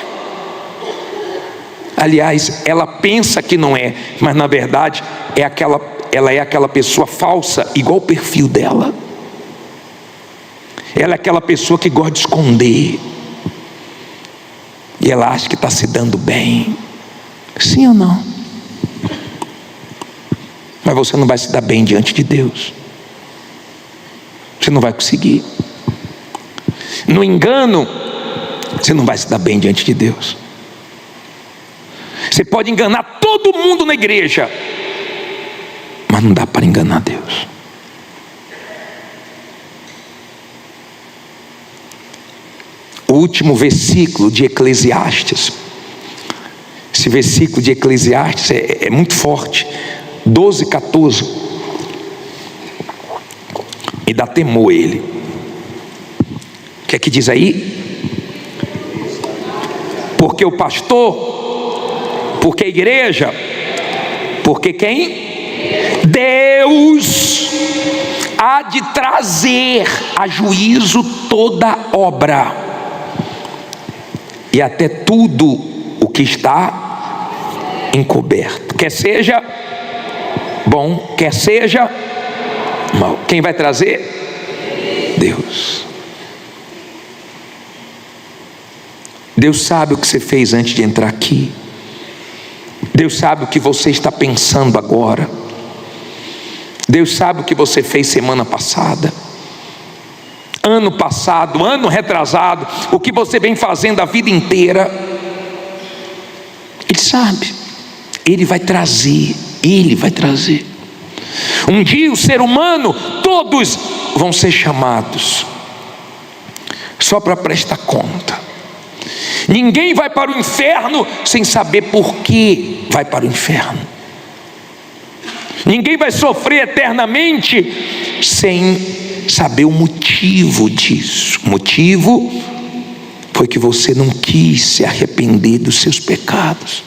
Aliás, ela pensa que não é, mas na verdade ela é aquela pessoa falsa, igual o perfil dela. Ela é aquela pessoa que gosta de esconder, e ela acha que está se dando bem. Sim ou não? Mas você não vai se dar bem diante de Deus. Você não vai conseguir. No engano, você não vai se dar bem diante de Deus. Você pode enganar todo mundo na igreja, mas não dá para enganar Deus. O último versículo de Eclesiastes, esse versículo de Eclesiastes é muito forte, 12:14, e dá temor ele. O que é que diz aí? Porque o pastor, porque a igreja, porque quem? Deus há de trazer a juízo toda obra, e até tudo o que está encoberto, quer seja bom, quer seja mal. Quem vai trazer? Deus. Deus sabe o que você fez antes de entrar aqui. Deus sabe o que você está pensando agora. Deus sabe o que você fez semana passada, ano passado, ano retrasado, o que você vem fazendo a vida inteira. Ele sabe. Ele vai trazer. Ele vai trazer. Um dia o ser humano, todos vão ser chamados só para prestar conta. Ninguém vai para o inferno sem saber por que vai para o inferno. Ninguém vai sofrer eternamente sem saber o motivo disso. O motivo foi que você não quis se arrepender dos seus pecados.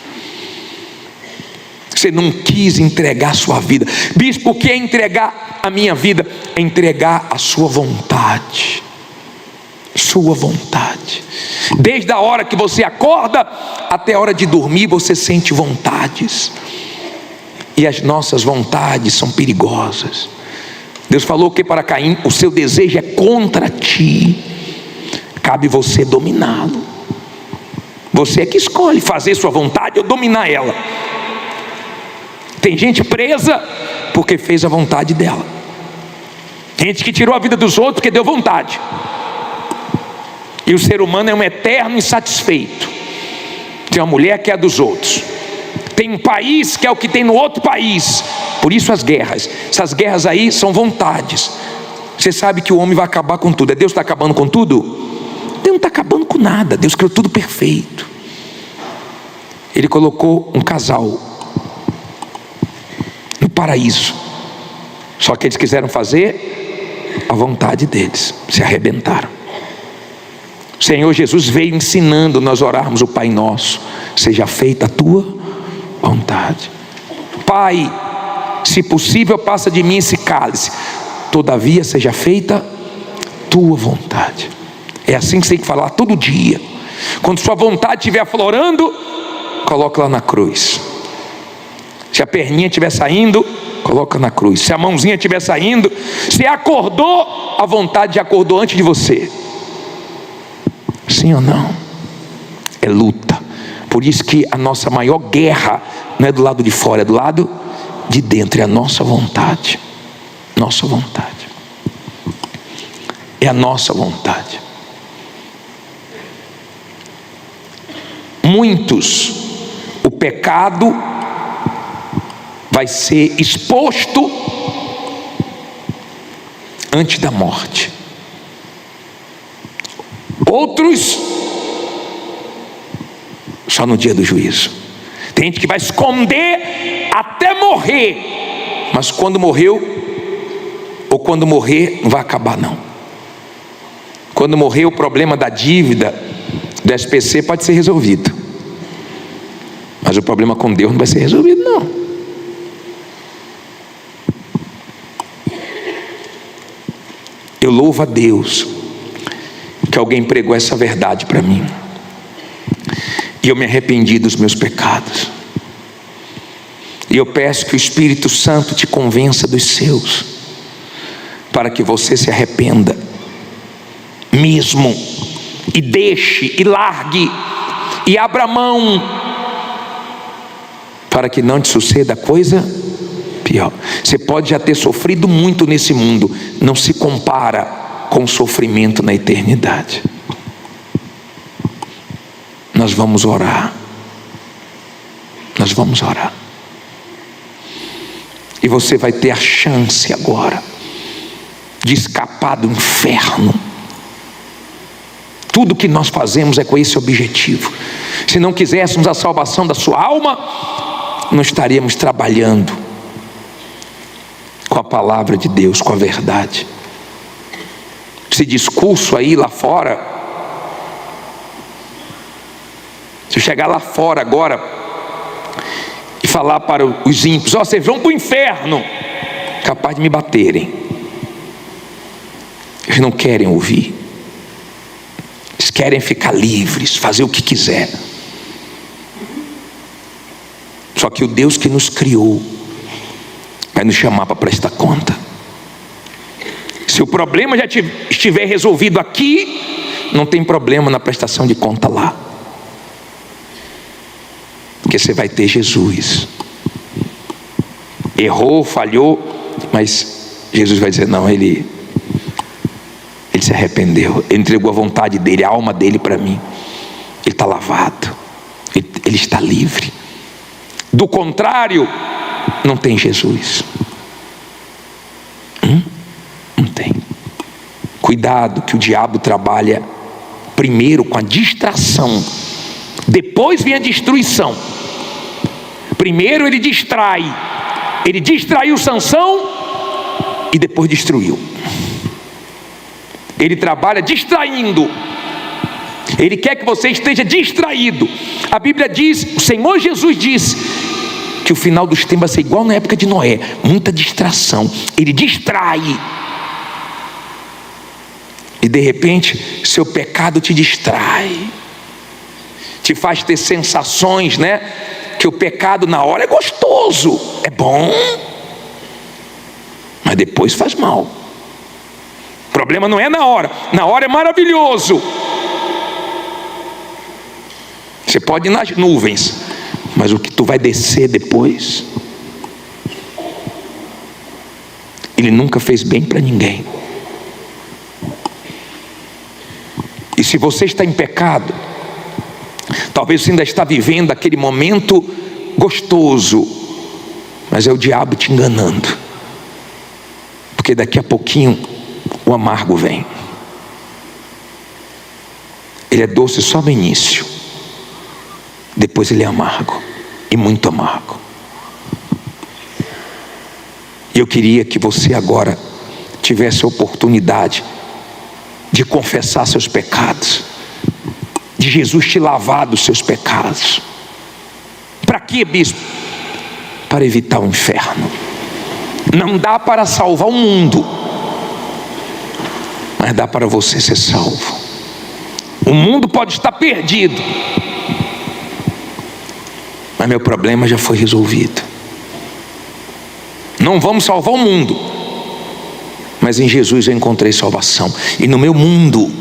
Você não quis entregar a sua vida. Bispo, o que é entregar a minha vida? É entregar a sua vontade. Sua vontade. Desde a hora que você acorda até a hora de dormir, você sente vontades. E as nossas vontades são perigosas. Deus falou que para Caim, o seu desejo é contra ti. Cabe você dominá-lo. Você é que escolhe fazer sua vontade ou dominar ela. Tem gente presa porque fez a vontade dela. Tem gente que tirou a vida dos outros porque deu vontade. E o ser humano é um eterno insatisfeito. Tem uma mulher que é a dos outros. Tem um país que é o que tem no outro país, Por isso as guerras. Essas guerras aí são vontades. Você sabe que o homem vai acabar com tudo. Deus está acabando com tudo? Deus não está acabando com nada. Deus criou tudo perfeito. Ele colocou um casal no paraíso. Só que eles quiseram fazer a vontade deles. Se arrebentaram. O Senhor Jesus veio ensinando nós orarmos o Pai Nosso. Seja feita a tua vontade. Pai, se possível, passa de mim esse cálice. Todavia, seja feita tua vontade. É assim que você tem que falar todo dia. Quando sua vontade estiver aflorando, coloca lá na cruz. Se a perninha estiver saindo, coloca na cruz. Se a mãozinha estiver saindo, se acordou, a vontade já acordou antes de você. Sim ou não? É luta. Por isso que a nossa maior guerra não é do lado de fora, é do lado de dentro. É a nossa vontade. Nossa vontade. É a nossa vontade. Muitos, o pecado vai ser exposto antes da morte. Outros, só no dia do juízo. Tem gente que vai esconder até morrer, mas quando morreu, ou quando morrer, não vai acabar não. Quando morrer, o problema da dívida do SPC pode ser resolvido, mas o problema com Deus não vai ser resolvido não. Eu louvo a Deus que alguém pregou essa verdade para mim, e eu me arrependi dos meus pecados, e eu peço que o Espírito Santo te convença dos seus, para que você se arrependa mesmo, e deixe, e largue, e abra mão, para que não te suceda coisa pior. Você pode já ter sofrido muito nesse mundo, não se compara com o sofrimento na eternidade. Nós vamos orar. Nós vamos orar. E você vai ter a chance agora de escapar do inferno. Tudo que nós fazemos é com esse objetivo. Se não quiséssemos a salvação da sua alma, não estaríamos trabalhando com a palavra de Deus, com a verdade. Esse discurso aí lá fora, se eu chegar lá fora agora e falar para os ímpios: ó, vocês vão para o inferno, capaz de me baterem. Eles não querem ouvir. Eles querem ficar livres, fazer o que quiser. Só que o Deus que nos criou vai nos chamar para prestar conta. Se o problema já estiver resolvido aqui, não tem problema na prestação de conta lá, porque você vai ter Jesus. Errou, falhou, mas Jesus vai dizer: não, ele se arrependeu, ele entregou a vontade dele, a alma dele para mim, ele está lavado, ele está livre. Do contrário, não tem Jesus. Não tem. Cuidado, que o diabo trabalha primeiro com a distração, depois vem a destruição. Primeiro ele distrai, ele distraiu Sansão e depois destruiu. Ele trabalha distraindo. Ele quer que você esteja distraído. A Bíblia diz, o Senhor Jesus disse, que o final dos tempos vai ser igual na época de Noé, muita distração. Ele distrai, e de repente seu pecado te distrai, te faz ter sensações, né? Que o pecado na hora é gostoso, é bom, mas depois faz mal. O problema não é na hora é maravilhoso. Você pode ir nas nuvens, mas o que tu vai descer depois, ele nunca fez bem para ninguém. E se você está em pecado, talvez você ainda está vivendo aquele momento gostoso, mas é o diabo te enganando, porque daqui a pouquinho o amargo vem. Ele é doce só no início, depois ele é amargo, e muito amargo. E eu queria que você agora tivesse a oportunidade de confessar seus pecados, de Jesus te lavar dos seus pecados. Para quê, bispo? Para evitar o inferno. Não dá para salvar o mundo, mas dá para você ser salvo. O mundo pode estar perdido, mas meu problema já foi resolvido. Não vamos salvar o mundo, mas em Jesus eu encontrei salvação. E no meu mundo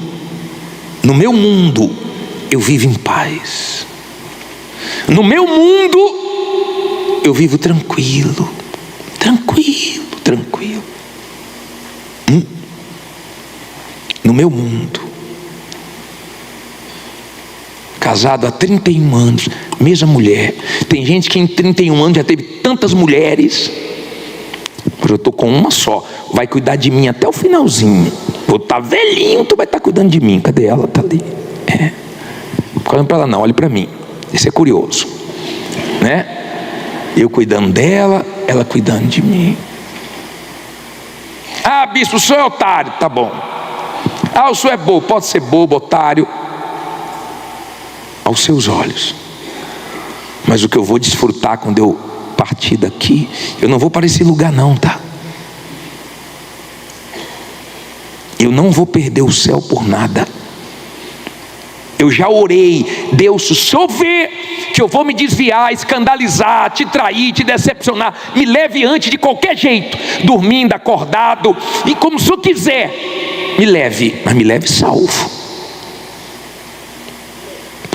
eu vivo em paz. No meu mundo eu vivo tranquilo. No meu mundo, casado há 31 anos, mesma mulher. Tem gente que em 31 anos já teve tantas mulheres. Eu estou com uma só, vai cuidar de mim até o finalzinho. Vou estar velhinho, tu vai estar cuidando de mim. Cadê ela? Está ali. Não olhe para ela não, olhe para mim. Isso é curioso, né? Eu cuidando dela, ela cuidando de mim. Ah, bispo, o senhor é otário. Tá bom. Ah, o senhor é bobo. Pode ser bobo, otário, aos seus olhos. Mas o que eu vou desfrutar quando eu partir daqui, eu não vou para esse lugar não, tá? Eu não vou perder o céu por nada. Eu já orei, Deus, se o senhor vê que eu vou me desviar, escandalizar, te trair, te decepcionar, me leve antes de qualquer jeito, dormindo, acordado, e como o senhor quiser, me leve, mas me leve salvo.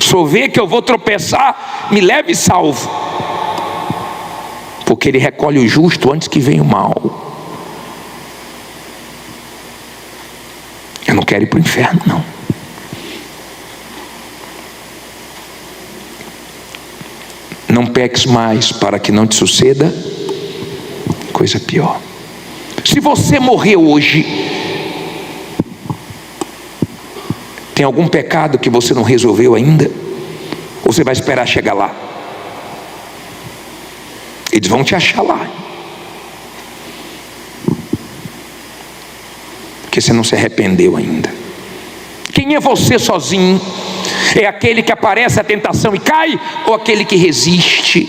Se o senhor vê que eu vou tropeçar, me leve salvo, porque ele recolhe o justo antes que venha o mal. Eu não quero ir para o inferno não. Não peques mais, para que não te suceda coisa pior. Se você morrer hoje, tem algum pecado que você não resolveu ainda? Ou você vai esperar chegar lá? Eles vão te achar lá, porque você não se arrependeu ainda. Quem é você sozinho? É aquele que aparece a tentação e cai, ou aquele que resiste?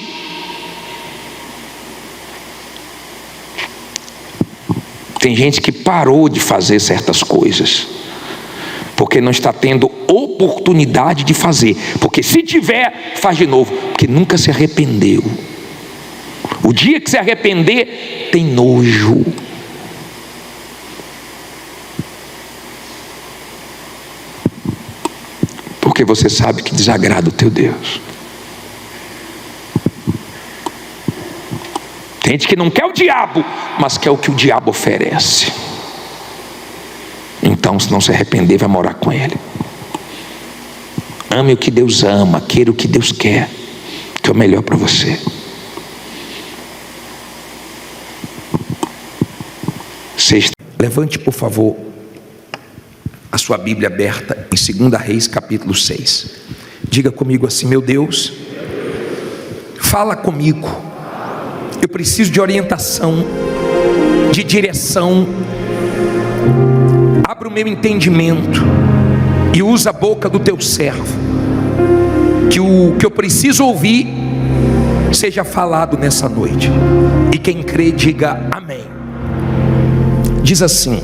Tem gente que parou de fazer certas coisas porque não está tendo oportunidade de fazer, porque se tiver, faz de novo, porque nunca se arrependeu. O dia que se arrepender, tem nojo. Porque você sabe que desagrada o teu Deus. Tem gente que não quer o diabo, mas quer o que o diabo oferece. Então, se não se arrepender, vai morar com ele. Ame o que Deus ama, queira o que Deus quer, que é o melhor para você. Levante, por favor, a sua Bíblia aberta em 2 Reis, capítulo 6. Diga comigo assim: meu Deus, fala comigo. Eu preciso de orientação, de direção. Abra o meu entendimento e usa a boca do teu servo, que o que eu preciso ouvir seja falado nessa noite. E quem crê, diga amém. Diz assim: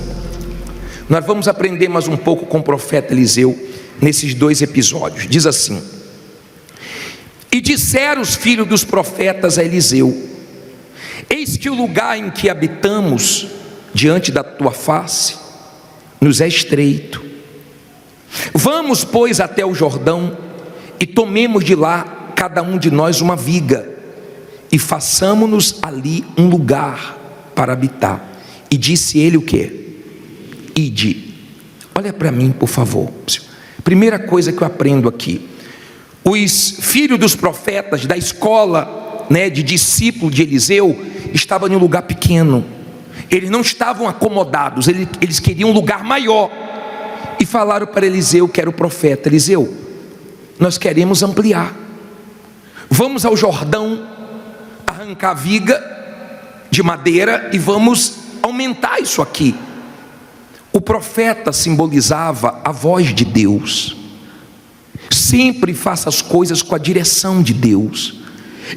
nós vamos aprender mais um pouco com o profeta Eliseu nesses 2 episódios. Diz assim: e disseram os filhos dos profetas a Eliseu: eis que o lugar em que habitamos diante da tua face nos é estreito. Vamos, pois, até o Jordão e tomemos de lá cada um de nós uma viga e façamo-nos ali um lugar para habitar. E disse ele o quê? Ide. Olha para mim, por favor. Primeira coisa que eu aprendo aqui: os filhos dos profetas da escola, de discípulo de Eliseu, estava em um lugar pequeno. Eles não estavam acomodados, eles queriam um lugar maior. E falaram para Eliseu, que era o profeta: Eliseu, nós queremos ampliar. Vamos ao Jordão, arrancar a viga de madeira e vamos aumentar isso aqui. O profeta simbolizava a voz de Deus. Sempre faça as coisas com a direção de Deus.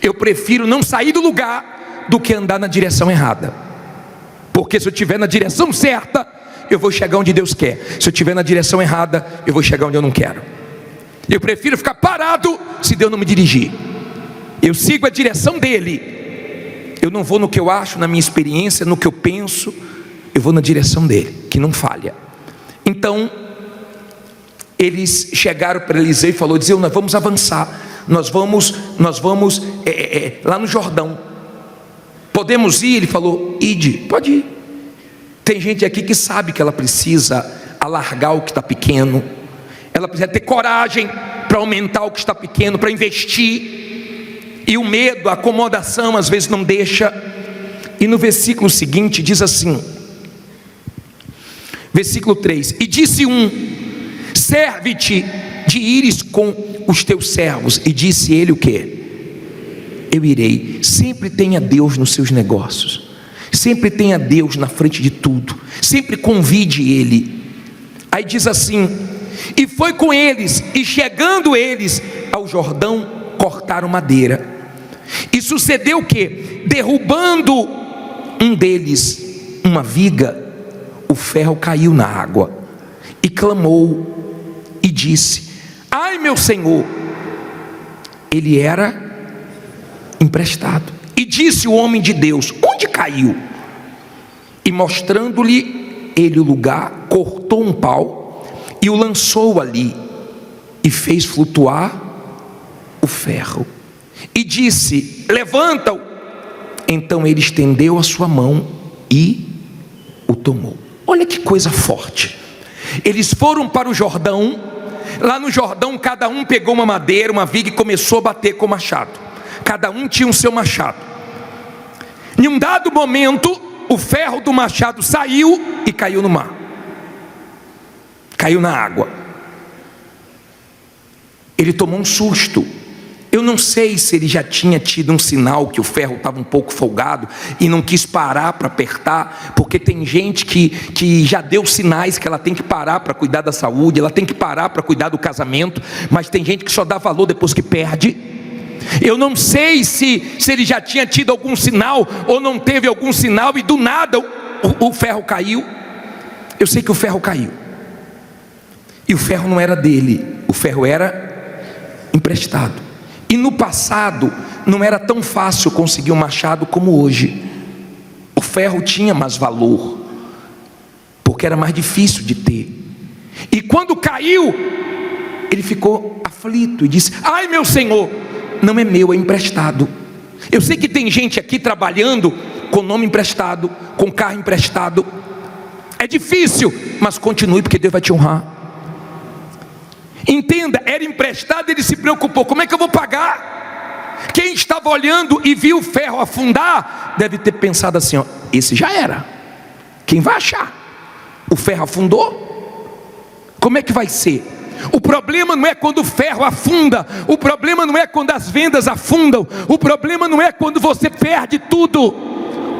Eu prefiro não sair do lugar do que andar na direção errada, porque se eu estiver na direção certa, eu vou chegar onde Deus quer. Se eu estiver na direção errada, eu vou chegar onde eu não quero. Eu prefiro ficar parado se Deus não me dirigir. Eu sigo a direção dele. Eu não vou no que eu acho, na minha experiência, no que eu penso. Eu vou na direção dele, que não falha. Então eles chegaram para Eliseu e falou: Eliseu, nós vamos avançar. Nós vamos lá no Jordão. Podemos ir? Ele falou: ide, pode ir. Tem gente aqui que sabe que ela precisa alargar o que está pequeno. Ela precisa ter coragem para aumentar o que está pequeno, para investir. E o medo, a acomodação às vezes não deixa. E no versículo seguinte diz assim, versículo 3: e disse um: serve-te de ires com os teus servos. E disse ele o quê? Eu irei. Sempre tenha Deus nos seus negócios. Sempre tenha Deus na frente de tudo. Sempre convide Ele. Aí diz assim: e foi com eles, e chegando eles ao Jordão, cortaram madeira. E sucedeu o quê? Derrubando um deles uma viga, o ferro caiu na água. E clamou e disse: ai, meu senhor. Ele era emprestado. E disse o homem de Deus: onde caiu? E mostrando-lhe ele o lugar, cortou um pau e o lançou ali, e fez flutuar o ferro. E disse: levanta-o. Então ele estendeu a sua mão e o tomou. Olha que coisa forte. Eles foram para o Jordão. Lá no Jordão, cada um pegou uma madeira, uma viga, e começou a bater com o machado. Cada um tinha o seu machado. Em um dado momento, o ferro do machado saiu e caiu no mar. Caiu na água. Ele tomou um susto. Eu não sei se ele já tinha tido um sinal que o ferro estava um pouco folgado e não quis parar para apertar, porque tem gente que já deu sinais que ela tem que parar para cuidar da saúde, ela tem que parar para cuidar do casamento, mas tem gente que só dá valor depois que perde. Eu não sei se ele já tinha tido algum sinal ou não teve algum sinal e do nada o ferro caiu. Eu sei que o ferro caiu. E o ferro não era dele, o ferro era emprestado. E no passado não era tão fácil conseguir um machado como hoje. O ferro tinha mais valor, porque era mais difícil de ter. E quando caiu, ele ficou aflito e disse: ai, meu senhor, não é meu, é emprestado. Eu sei que tem gente aqui trabalhando com nome emprestado, com carro emprestado. É difícil, mas continue, porque Deus vai te honrar. Entenda, era emprestado, ele se preocupou: como é que eu vou pagar? Quem estava olhando e viu o ferro afundar deve ter pensado assim: ó, esse já era, quem vai achar? O ferro afundou, como é que vai ser? O problema não é quando o ferro afunda, o problema não é quando as vendas afundam, o problema não é quando você perde tudo,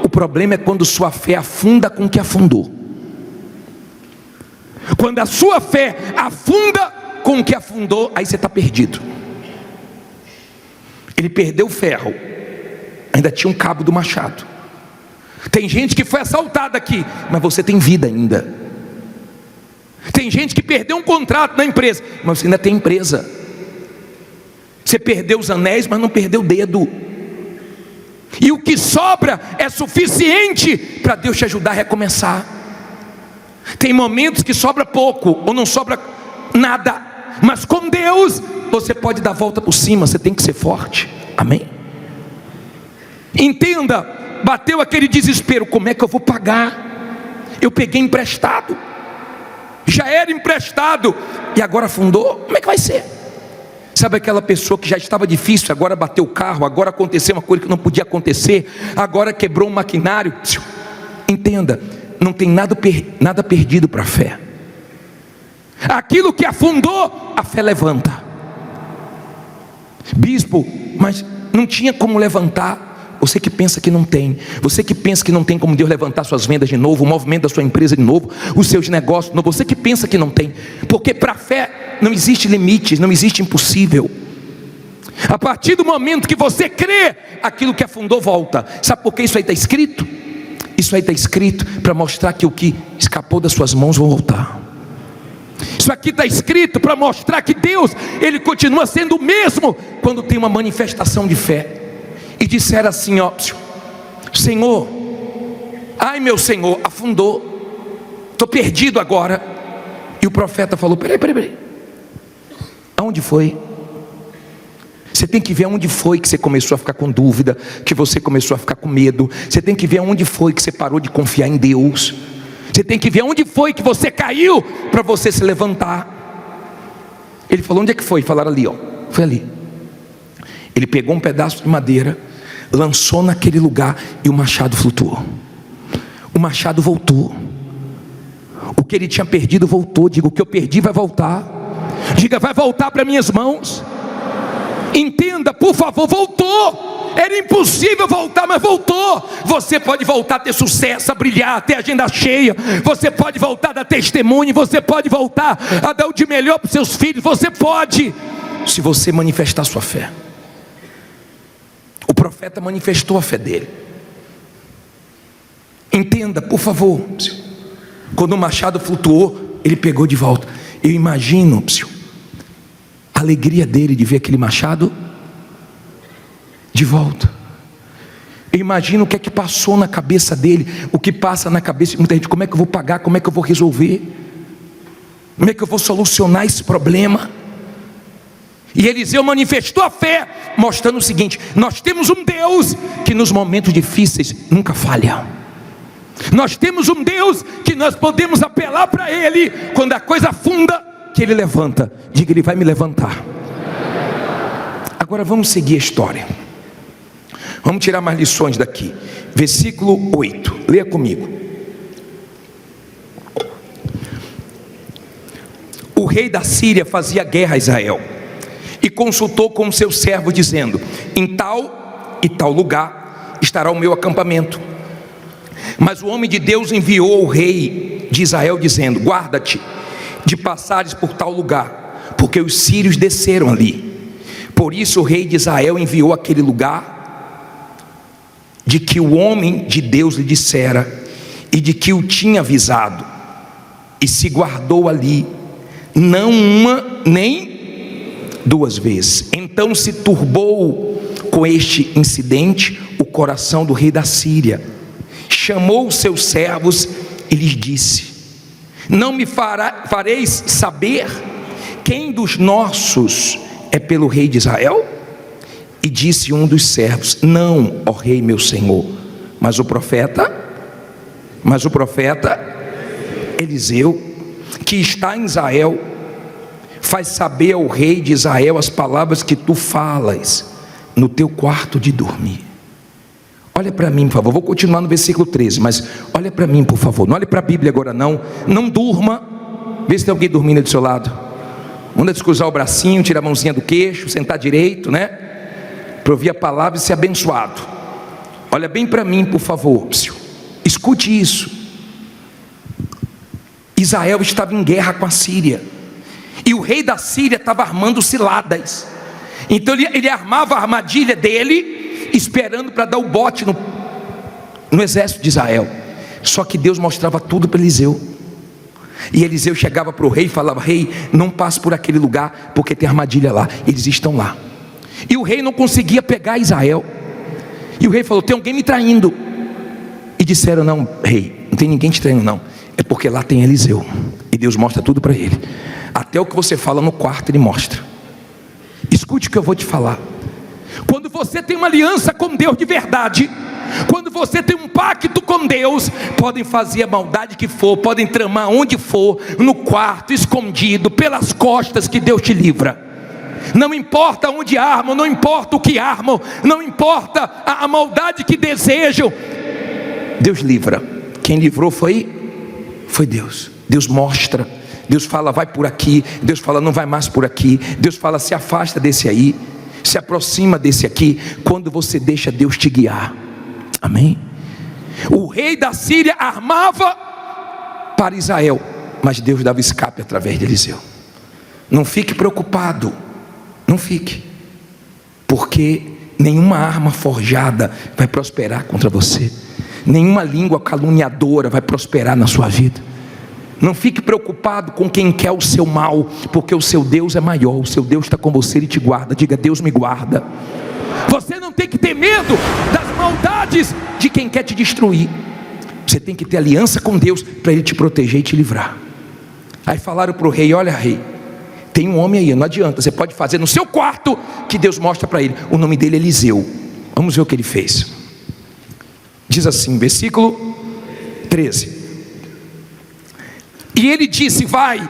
o problema é quando sua fé afunda com o que afundou. Quando a sua fé afunda com o que afundou, aí você está perdido. Ele perdeu o ferro, ainda tinha um cabo do machado. Tem gente que foi assaltada aqui, mas você tem vida ainda. Tem gente que perdeu um contrato na empresa, mas você ainda tem empresa. Você perdeu os anéis, mas não perdeu o dedo. E o que sobra é suficiente para Deus te ajudar a recomeçar. Tem momentos que sobra pouco ou não sobra nada, mas com Deus você pode dar a volta por cima. Você tem que ser forte, amém? Entenda, bateu aquele desespero: como é que eu vou pagar? Eu peguei emprestado, já era emprestado e agora afundou, como é que vai ser? Sabe aquela pessoa que já estava difícil, agora bateu o carro, agora aconteceu uma coisa que não podia acontecer, agora quebrou um maquinário. Entenda, não tem nada perdido para a fé. Aquilo que afundou, a fé levanta. Bispo, mas não tinha como levantar. Você que pensa que não tem, você que pensa que não tem como Deus levantar suas vendas de novo, o movimento da sua empresa de novo, os seus negócios de novo, você que pensa que não tem, porque para a fé não existe limites, não existe impossível. A partir do momento que você crê, aquilo que afundou volta. Sabe por que isso aí está escrito? Isso aí está escrito para mostrar que o que escapou das suas mãos vai voltar. Isso aqui está escrito para mostrar que Deus, Ele continua sendo o mesmo quando tem uma manifestação de fé. E disseram assim, ó, Senhor, ai meu Senhor, afundou, estou perdido agora. E o profeta falou, peraí, aonde foi? Você tem que ver aonde foi que você começou a ficar com dúvida, que você começou a ficar com medo. Você tem que ver aonde foi que você parou de confiar em Deus. Você tem que ver aonde foi que você caiu para você se levantar. Ele falou, onde é que foi? Falaram ali, ó, foi ali. Ele pegou um pedaço de madeira, lançou naquele lugar e o machado flutuou. O machado voltou. O que ele tinha perdido voltou. Diga, o que eu perdi vai voltar. Diga, vai voltar para minhas mãos. Entenda, por favor, voltou. Era impossível voltar, mas voltou. Você pode voltar a ter sucesso, a brilhar, a ter agenda cheia. Você pode voltar a dar testemunho. Você pode voltar a dar o de melhor para os seus filhos. Você pode, se você manifestar sua fé. O profeta manifestou a fé dele. Entenda, por favor. Quando o machado flutuou, ele pegou de volta. Eu imagino a alegria dele de ver aquele machado de volta. Eu imagino o que é que passou na cabeça dele, o que passa na cabeça de muita gente. Como é que eu vou pagar? Como é que eu vou resolver? Como é que eu vou solucionar esse problema? E Eliseu manifestou a fé, mostrando o seguinte: nós temos um Deus que nos momentos difíceis nunca falha. Nós temos um Deus que nós podemos apelar para Ele quando a coisa afunda, que Ele levanta. Diga, Ele vai me levantar. Agora vamos seguir a história. Vamos tirar mais lições daqui. Versículo 8, leia comigo. O rei da Síria fazia guerra a Israel e consultou com o seu servo, dizendo: em tal e tal lugar estará o meu acampamento. Mas o homem de Deus enviou ao rei de Israel, dizendo: guarda-te de passares por tal lugar, porque os sírios desceram ali. Por isso o rei de Israel enviou aquele lugar de que o homem de Deus lhe dissera e de que o tinha avisado, e se guardou ali, não uma nem duas vezes. Então se turbou com este incidente o coração do rei da Síria. Chamou os seus servos e lhes disse: não me fareis saber quem dos nossos é pelo rei de Israel? E disse um dos servos: não, ó rei meu senhor. Mas o profeta Eliseu, que está em Israel, faz saber ao rei de Israel as palavras que tu falas no teu quarto de dormir. Olha para mim, por favor. Vou continuar no versículo 13, mas olha para mim, por favor. Não olhe para a Bíblia agora não. Não durma. Vê se tem alguém dormindo aí do seu lado. Manda descruzar o bracinho, tirar a mãozinha do queixo, sentar direito, né? Para ouvir a palavra e ser abençoado. Olha bem para mim, por favor. Escute isso. Israel estava em guerra com a Síria, e o rei da Síria estava armando ciladas. Então ele armava a armadilha dele, esperando para dar o bote no exército de Israel. Só que Deus mostrava tudo para Eliseu. E Eliseu chegava para o rei e falava: rei, não passe por aquele lugar, porque tem armadilha lá, eles estão lá. E o rei não conseguia pegar Israel. E o rei falou: tem alguém me traindo. E disseram: não, rei, não tem ninguém te traindo não, é porque lá tem Eliseu. E Deus mostra tudo para ele. Até o que você fala no quarto ele mostra. Escute o que eu vou te falar. Quando você tem uma aliança com Deus de verdade, quando você tem um pacto com Deus, podem fazer a maldade que for, podem tramar onde for, no quarto, escondido, pelas costas, que Deus te livra. Não importa onde armam, não importa o que armam, não importa a maldade que desejam, Deus livra. Quem livrou foi Deus. Deus mostra, Deus fala, vai por aqui. Deus fala, não vai mais por aqui. Deus fala, se afasta desse aí, se aproxima desse aqui. Quando você deixa Deus te guiar, amém? O rei da Síria armava para Israel, mas Deus dava escape através de Eliseu. Não fique preocupado, não fique, porque nenhuma arma forjada vai prosperar contra você, nenhuma língua caluniadora vai prosperar na sua vida. Não fique preocupado com quem quer o seu mal, porque o seu Deus é maior. O seu Deus está com você e te guarda. Diga, Deus me guarda. Você não tem que ter medo das maldades de quem quer te destruir. Você tem que ter aliança com Deus para Ele te proteger e te livrar. Aí falaram para o rei, olha rei, tem um homem aí, não adianta, você pode fazer no seu quarto, que Deus mostra para ele. O nome dele é Eliseu. Vamos ver o que ele fez. Diz assim, versículo 13: e ele disse, vai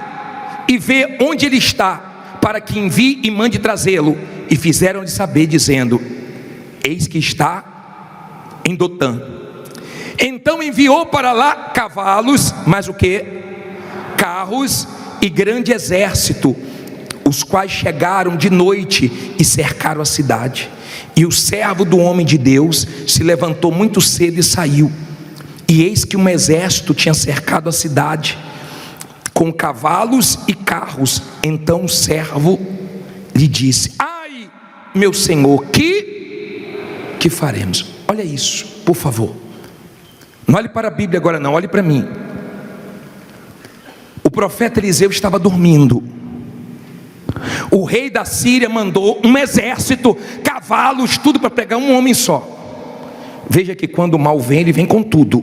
e vê onde ele está, para que envie e mande trazê-lo. E fizeram-lhe saber, dizendo, eis que está em Dotã. Então enviou para lá cavalos, mas o que? Carros e grande exército, os quais chegaram de noite e cercaram a cidade. E o servo do homem de Deus se levantou muito cedo e saiu. E eis que um exército tinha cercado a cidade, com cavalos e carros. Então o servo lhe disse, ai, meu senhor, que faremos? Olha isso, por favor. Não olhe para a Bíblia agora não, olhe para mim. O profeta Eliseu estava dormindo. O rei da Síria mandou um exército, cavalos, tudo para pegar um homem só. Veja que quando o mal vem, ele vem com tudo.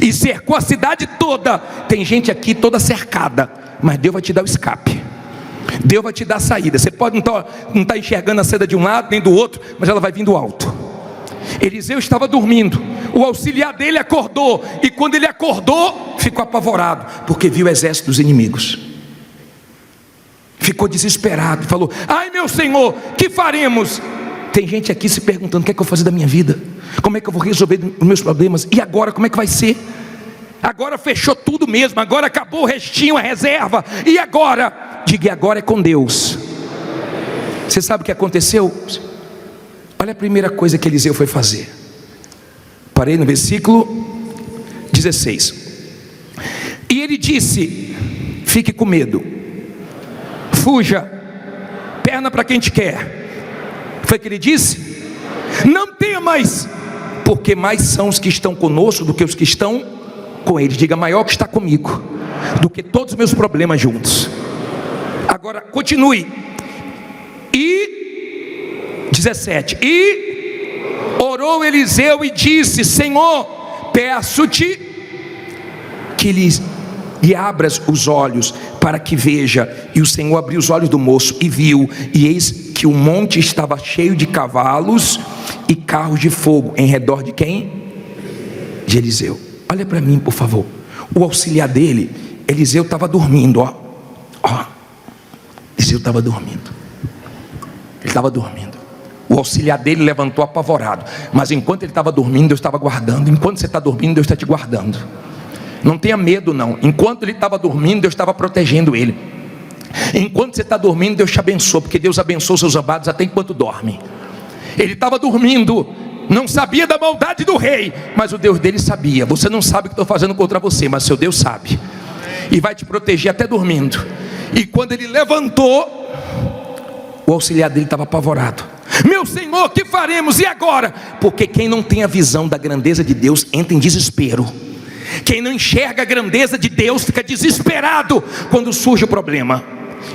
E cercou a cidade toda. Tem gente aqui toda cercada, mas Deus vai te dar o escape. Deus vai te dar a saída. Você pode não estar enxergando a seda de um lado nem do outro, mas ela vai vir do alto. Eliseu estava dormindo. O auxiliar dele acordou. E quando ele acordou, ficou apavorado, porque viu o exército dos inimigos. Ficou desesperado, falou, ai meu senhor, que faremos? Tem gente aqui se perguntando, o que é que eu vou fazer da minha vida? Como é que eu vou resolver os meus problemas? E agora, como é que vai ser? Agora fechou tudo mesmo, agora acabou o restinho, a reserva. E agora? Diga, agora é com Deus. Você sabe o que aconteceu? Olha a primeira coisa que Eliseu foi fazer. Parei no versículo 16. E ele disse, fique com medo, fuja, perna para quem te quer. Foi o que ele disse? Não temas, porque mais são os que estão conosco do que os que estão com eles. Diga, maior que está comigo do que todos os meus problemas juntos. Agora continue. E 17, e orou Eliseu e disse, Senhor, peço-te que lhe abras os olhos para que veja. E o Senhor abriu os olhos do moço e viu, e eis que o monte estava cheio de cavalos e carros de fogo em redor de quem? De Eliseu. Olha para mim, por favor. O auxiliar dele, Eliseu estava dormindo, ó. Eliseu estava dormindo. Ele estava dormindo. O auxiliar dele levantou apavorado. Mas enquanto ele estava dormindo, Deus estava guardando. Enquanto você está dormindo, Deus está te guardando. Não tenha medo não. Enquanto ele estava dormindo, Deus estava protegendo ele. Enquanto você está dormindo, Deus te abençoa, porque Deus abençoa os seus amados até enquanto dorme. Ele estava dormindo, não sabia da maldade do rei, mas o Deus dele sabia. Você não sabe o que estou fazendo contra você, mas seu Deus sabe, e vai te proteger até dormindo. E quando ele levantou, o auxiliar dele estava apavorado. Meu Senhor, que faremos? E agora? Porque quem não tem a visão da grandeza de Deus entra em desespero. Quem não enxerga a grandeza de Deus fica desesperado quando surge o problema.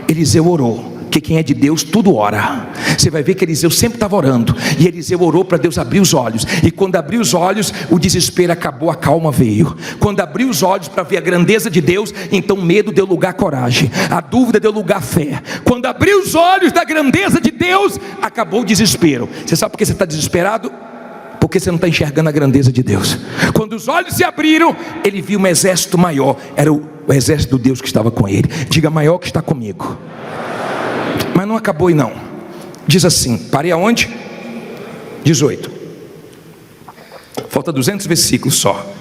Eliseu orou, que quem é de Deus tudo ora. Você vai ver que Eliseu sempre estava orando. E Eliseu orou para Deus abrir os olhos. E quando abriu os olhos, o desespero acabou, a calma veio. Quando abriu os olhos para ver a grandeza de Deus, então medo deu lugar a coragem, a dúvida deu lugar a fé. Quando abriu os olhos da grandeza de Deus, acabou o desespero. Você sabe por que você está desesperado? Porque você não está enxergando a grandeza de Deus. Quando os olhos se abriram, ele viu um exército maior. Era o exército do Deus que estava com ele. Diga, maior que está comigo. Mas não acabou aí não. Diz assim, parei aonde? 18. Falta 200 versículos só.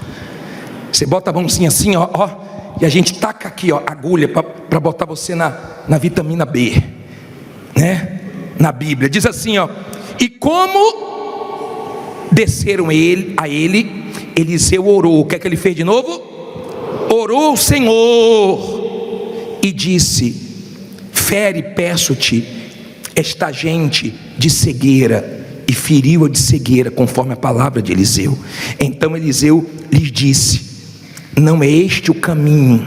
Você bota a mãozinha assim, ó, e a gente taca aqui, ó, agulha para botar você na vitamina B, né? Na Bíblia. Diz assim, ó: e como desceram a ele, Eliseu orou. O que é que ele fez de novo? Orou ao Senhor e disse: fere, peço-te, esta gente de cegueira. E feriu-a de cegueira, conforme a palavra de Eliseu. Então Eliseu lhes disse: não é este o caminho,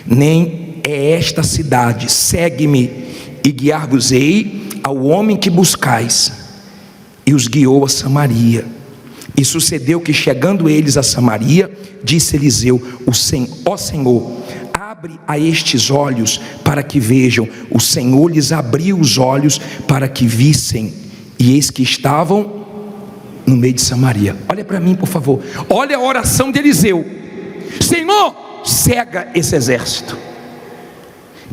nem é esta cidade. Segue-me e guiar-vos-ei ao homem que buscais. E os guiou a Samaria. E sucedeu que, chegando eles a Samaria, disse Eliseu: ó Senhor, abre a estes olhos para que vejam. O Senhor lhes abriu os olhos para que vissem, e eis que estavam no meio de Samaria. Olha para mim, por favor. Olha a oração de Eliseu: Senhor, cega esse exército.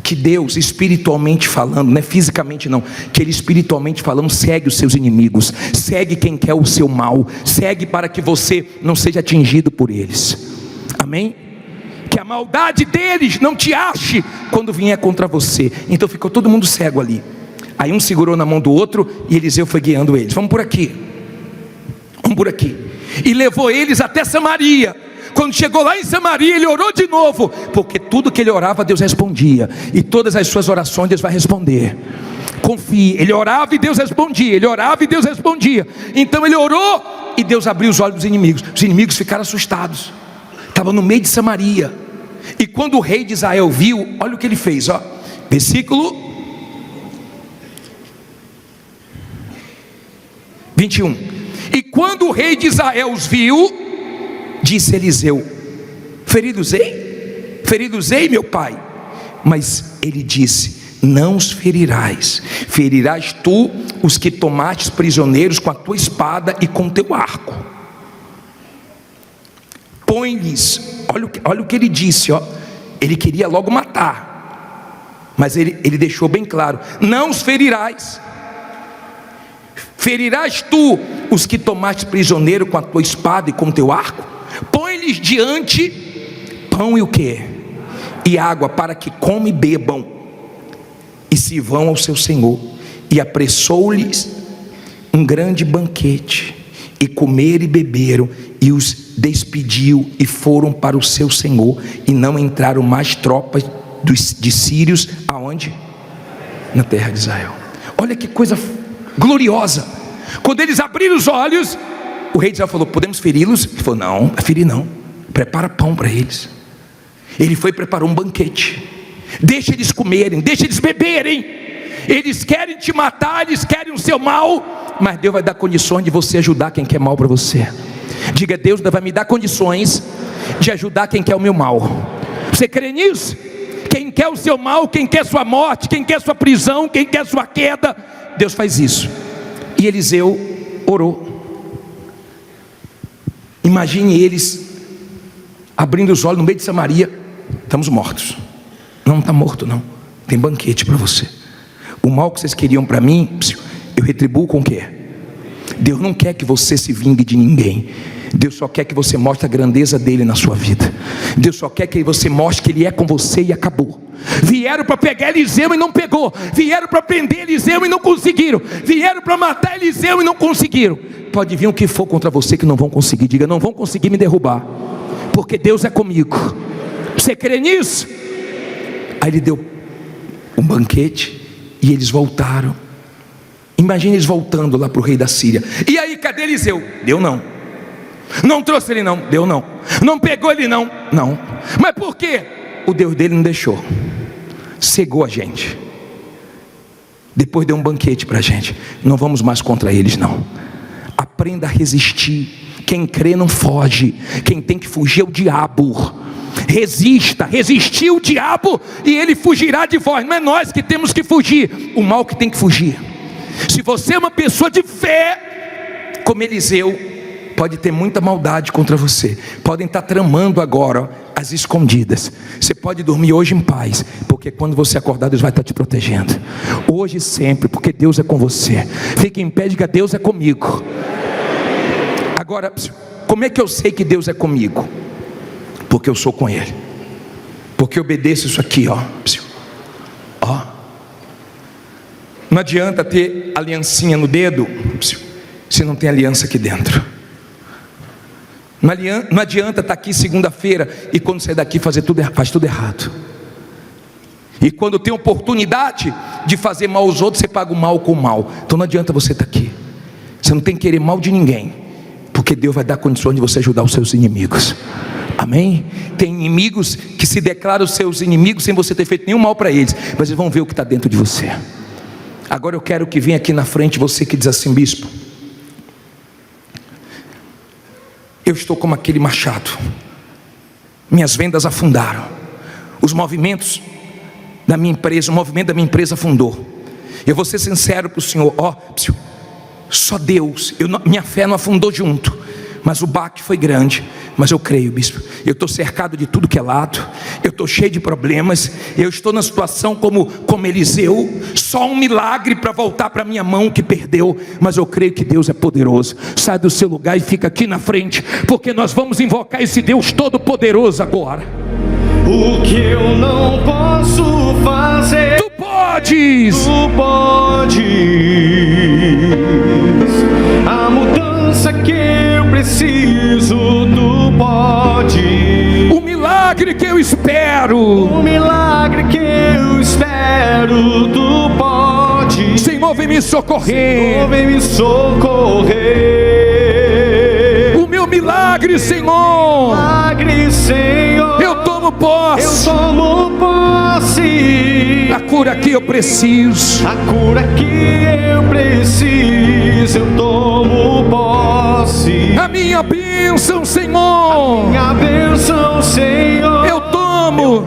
Que Deus, espiritualmente falando, não é fisicamente não, que Ele espiritualmente falando segue os seus inimigos, segue quem quer o seu mal, segue para que você não seja atingido por eles. Amém? Que a maldade deles não te ache quando vier contra você. Então ficou todo mundo cego ali. Aí um segurou na mão do outro e Eliseu foi guiando eles. Vamos por aqui. E levou eles até Samaria. Quando chegou lá em Samaria, ele orou de novo, porque tudo que ele orava, Deus respondia. E todas as suas orações Deus vai responder. Confie. Ele orava e Deus respondia. Ele orava e Deus respondia. Então ele orou e Deus abriu os olhos dos inimigos. Os inimigos ficaram assustados. Estavam no meio de Samaria. E quando o rei de Israel viu, olha o que ele fez, ó. Versículo 21. E quando o rei de Israel os viu, disse Eliseu: feri-los-ei, meu pai. Mas ele disse: não os ferirás. Ferirás tu os que tomastes prisioneiros com a tua espada e com teu arco. Põe-lhes, olha o que ele disse, ó. Ele queria logo matar, mas ele deixou bem claro: não os ferirás. Ferirás tu os que tomaste prisioneiro com a tua espada e com o teu arco. Põe-lhes diante pão e o quê? E água, para que comam e bebam, e se vão ao seu senhor. E apressou-lhes um grande banquete, e comeram e beberam, e os despediu, e foram para o seu senhor. E não entraram mais tropas de sírios, aonde? Na terra de Israel. Olha que coisa gloriosa. Quando eles abriram os olhos, o rei de Israel falou: podemos feri-los? Ele falou: não, ferir não, prepara pão para eles. Ele foi e preparou um banquete. Deixa eles comerem, deixa eles beberem. Eles querem te matar, eles querem o seu mal, mas Deus vai dar condições de você ajudar quem quer mal para você. Diga: Deus vai me dar condições de ajudar quem quer o meu mal. Você crê nisso? Quem quer o seu mal, quem quer sua morte, quem quer sua prisão, quem quer sua queda, Deus faz isso. E Eliseu orou. Imagine eles abrindo os olhos no meio de Samaria: estamos mortos. Não está morto não, tem banquete para você. O mal que vocês queriam para mim, eu retribuo com o quê? Deus não quer que você se vingue de ninguém. Deus só quer que você mostre a grandeza dele na sua vida. Deus só quer que você mostre que ele é com você e acabou. Vieram para pegar Eliseu e não pegou. Vieram para prender Eliseu e não conseguiram. Vieram para matar Eliseu e não conseguiram. Pode vir o que for contra você que não vão conseguir. Diga: não vão conseguir me derrubar, porque Deus é comigo. Você crê nisso? Aí ele deu um banquete e eles voltaram. Imagine eles voltando lá para o rei da Síria. E aí, cadê Eliseu? Deu não. Não trouxe ele não? Deu não. Não pegou ele não? Não. Mas por quê? O Deus dele não deixou. Cegou a gente. Depois deu um banquete para a gente. Não vamos mais contra eles não. Aprenda a resistir. Quem crê não foge. Quem tem que fugir é o diabo. Resista, resistir o diabo e ele fugirá de vós. Não é nós que temos que fugir, o mal que tem que fugir. Se você é uma pessoa de fé, como Eliseu, pode ter muita maldade contra você. Podem estar tramando agora, ó, às escondidas. Você pode dormir hoje em paz, porque quando você acordar, Deus vai estar te protegendo. Hoje e sempre, porque Deus é com você. Fique em pé e diga: Deus é comigo. Agora, como é que eu sei que Deus é comigo? Porque eu sou com Ele. Porque eu obedeço isso aqui, ó. Não adianta ter aliancinha no dedo se não tem aliança aqui dentro. Não adianta estar aqui segunda-feira e quando sair daqui faz tudo errado. E quando tem oportunidade de fazer mal aos outros, você paga o mal com o mal. Então não adianta você estar aqui. Você não tem que querer mal de ninguém, porque Deus vai dar condições de você ajudar os seus inimigos. Amém? Tem inimigos que se declaram seus inimigos sem você ter feito nenhum mal para eles, mas eles vão ver o que está dentro de você. Agora eu quero que venha aqui na frente você que diz assim: bispo, eu estou como aquele machado, minhas vendas afundaram, os movimentos da minha empresa, o movimento da minha empresa afundou. Eu vou ser sincero para o senhor, só Deus, minha fé não afundou junto, mas o baque foi grande. Mas eu creio, bispo, eu estou cercado de tudo que é lado, eu estou cheio de problemas, eu estou na situação como Eliseu, só um milagre para voltar para a minha mão que perdeu, mas eu creio que Deus é poderoso. Sai do seu lugar e fica aqui na frente, porque nós vamos invocar esse Deus todo poderoso agora. O que eu não posso fazer, Tu podes. Tu podes. A mudança que eu preciso, Tu podes. O milagre que eu espero, O milagre que eu espero, Tu podes. Senhor, vem me socorrer. Senhor, vem me socorrer. O meu milagre, Senhor. Milagre, Senhor. Eu tomo posse. Eu tomo posse. A cura que eu preciso. A cura que eu preciso, eu tomo posse. A minha bênção, Senhor. Minha bênção, Senhor. Eu tomo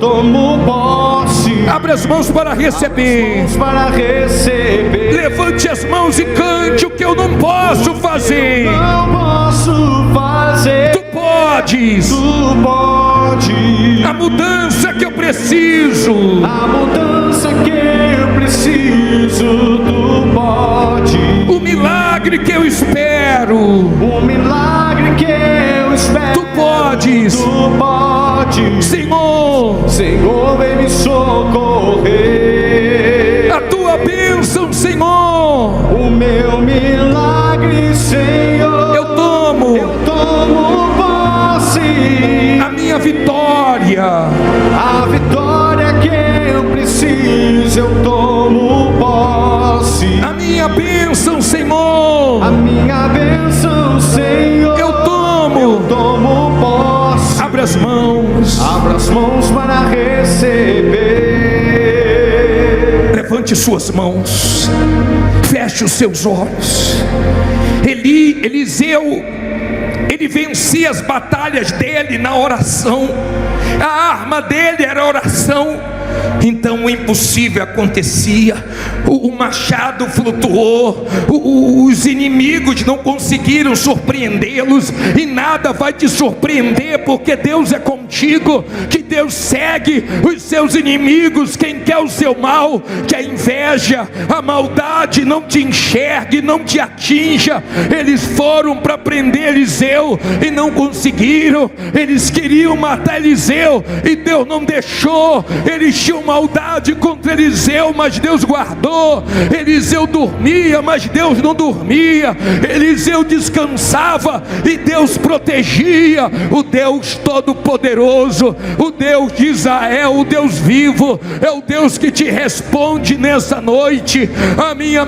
posse. Abre as mãos para receber. As mãos para receber. Levante as mãos e cante o que eu não posso fazer. Eu não posso fazer. Tu podes. Tu podes. A mudança que eu preciso. A mudança que eu preciso, Tu podes. O milagre que eu espero. O milagre que eu espero. Tu podes. Tu podes. Senhor, Senhor, vem me socorrer. a tua bênção, Senhor. O meu milagre, Senhor. Eu tomo posse. a minha vitória. A vitória que eu preciso, eu tomo posse. A minha bênção, Senhor. A minha bênção, Senhor. Eu tomo posse. Abra as mãos. Abra as mãos para receber. Levante suas mãos. Feche os seus olhos. Eliseu, ele vencia as batalhas dele na oração. A arma dele era a oração. Então o impossível acontecia. O machado flutuou. Os inimigos não conseguiram surpreendê-los. E nada vai te surpreender, porque Deus é contigo. Que Deus segue os seus inimigos. Quem quer o seu mal, que a inveja, a maldade não te enxergue, não te atinja. Eles foram para prender Eliseu e não conseguiram. Eles queriam matar Eliseu e Deus não deixou. Eles tinham maldade contra Eliseu, mas Deus guardou. Eliseu dormia, mas Deus não dormia. Eliseu descansava e Deus protegia. O Deus Todo-Poderoso, o Deus de Israel, o Deus vivo, é o Deus que te responde nessa noite. A minha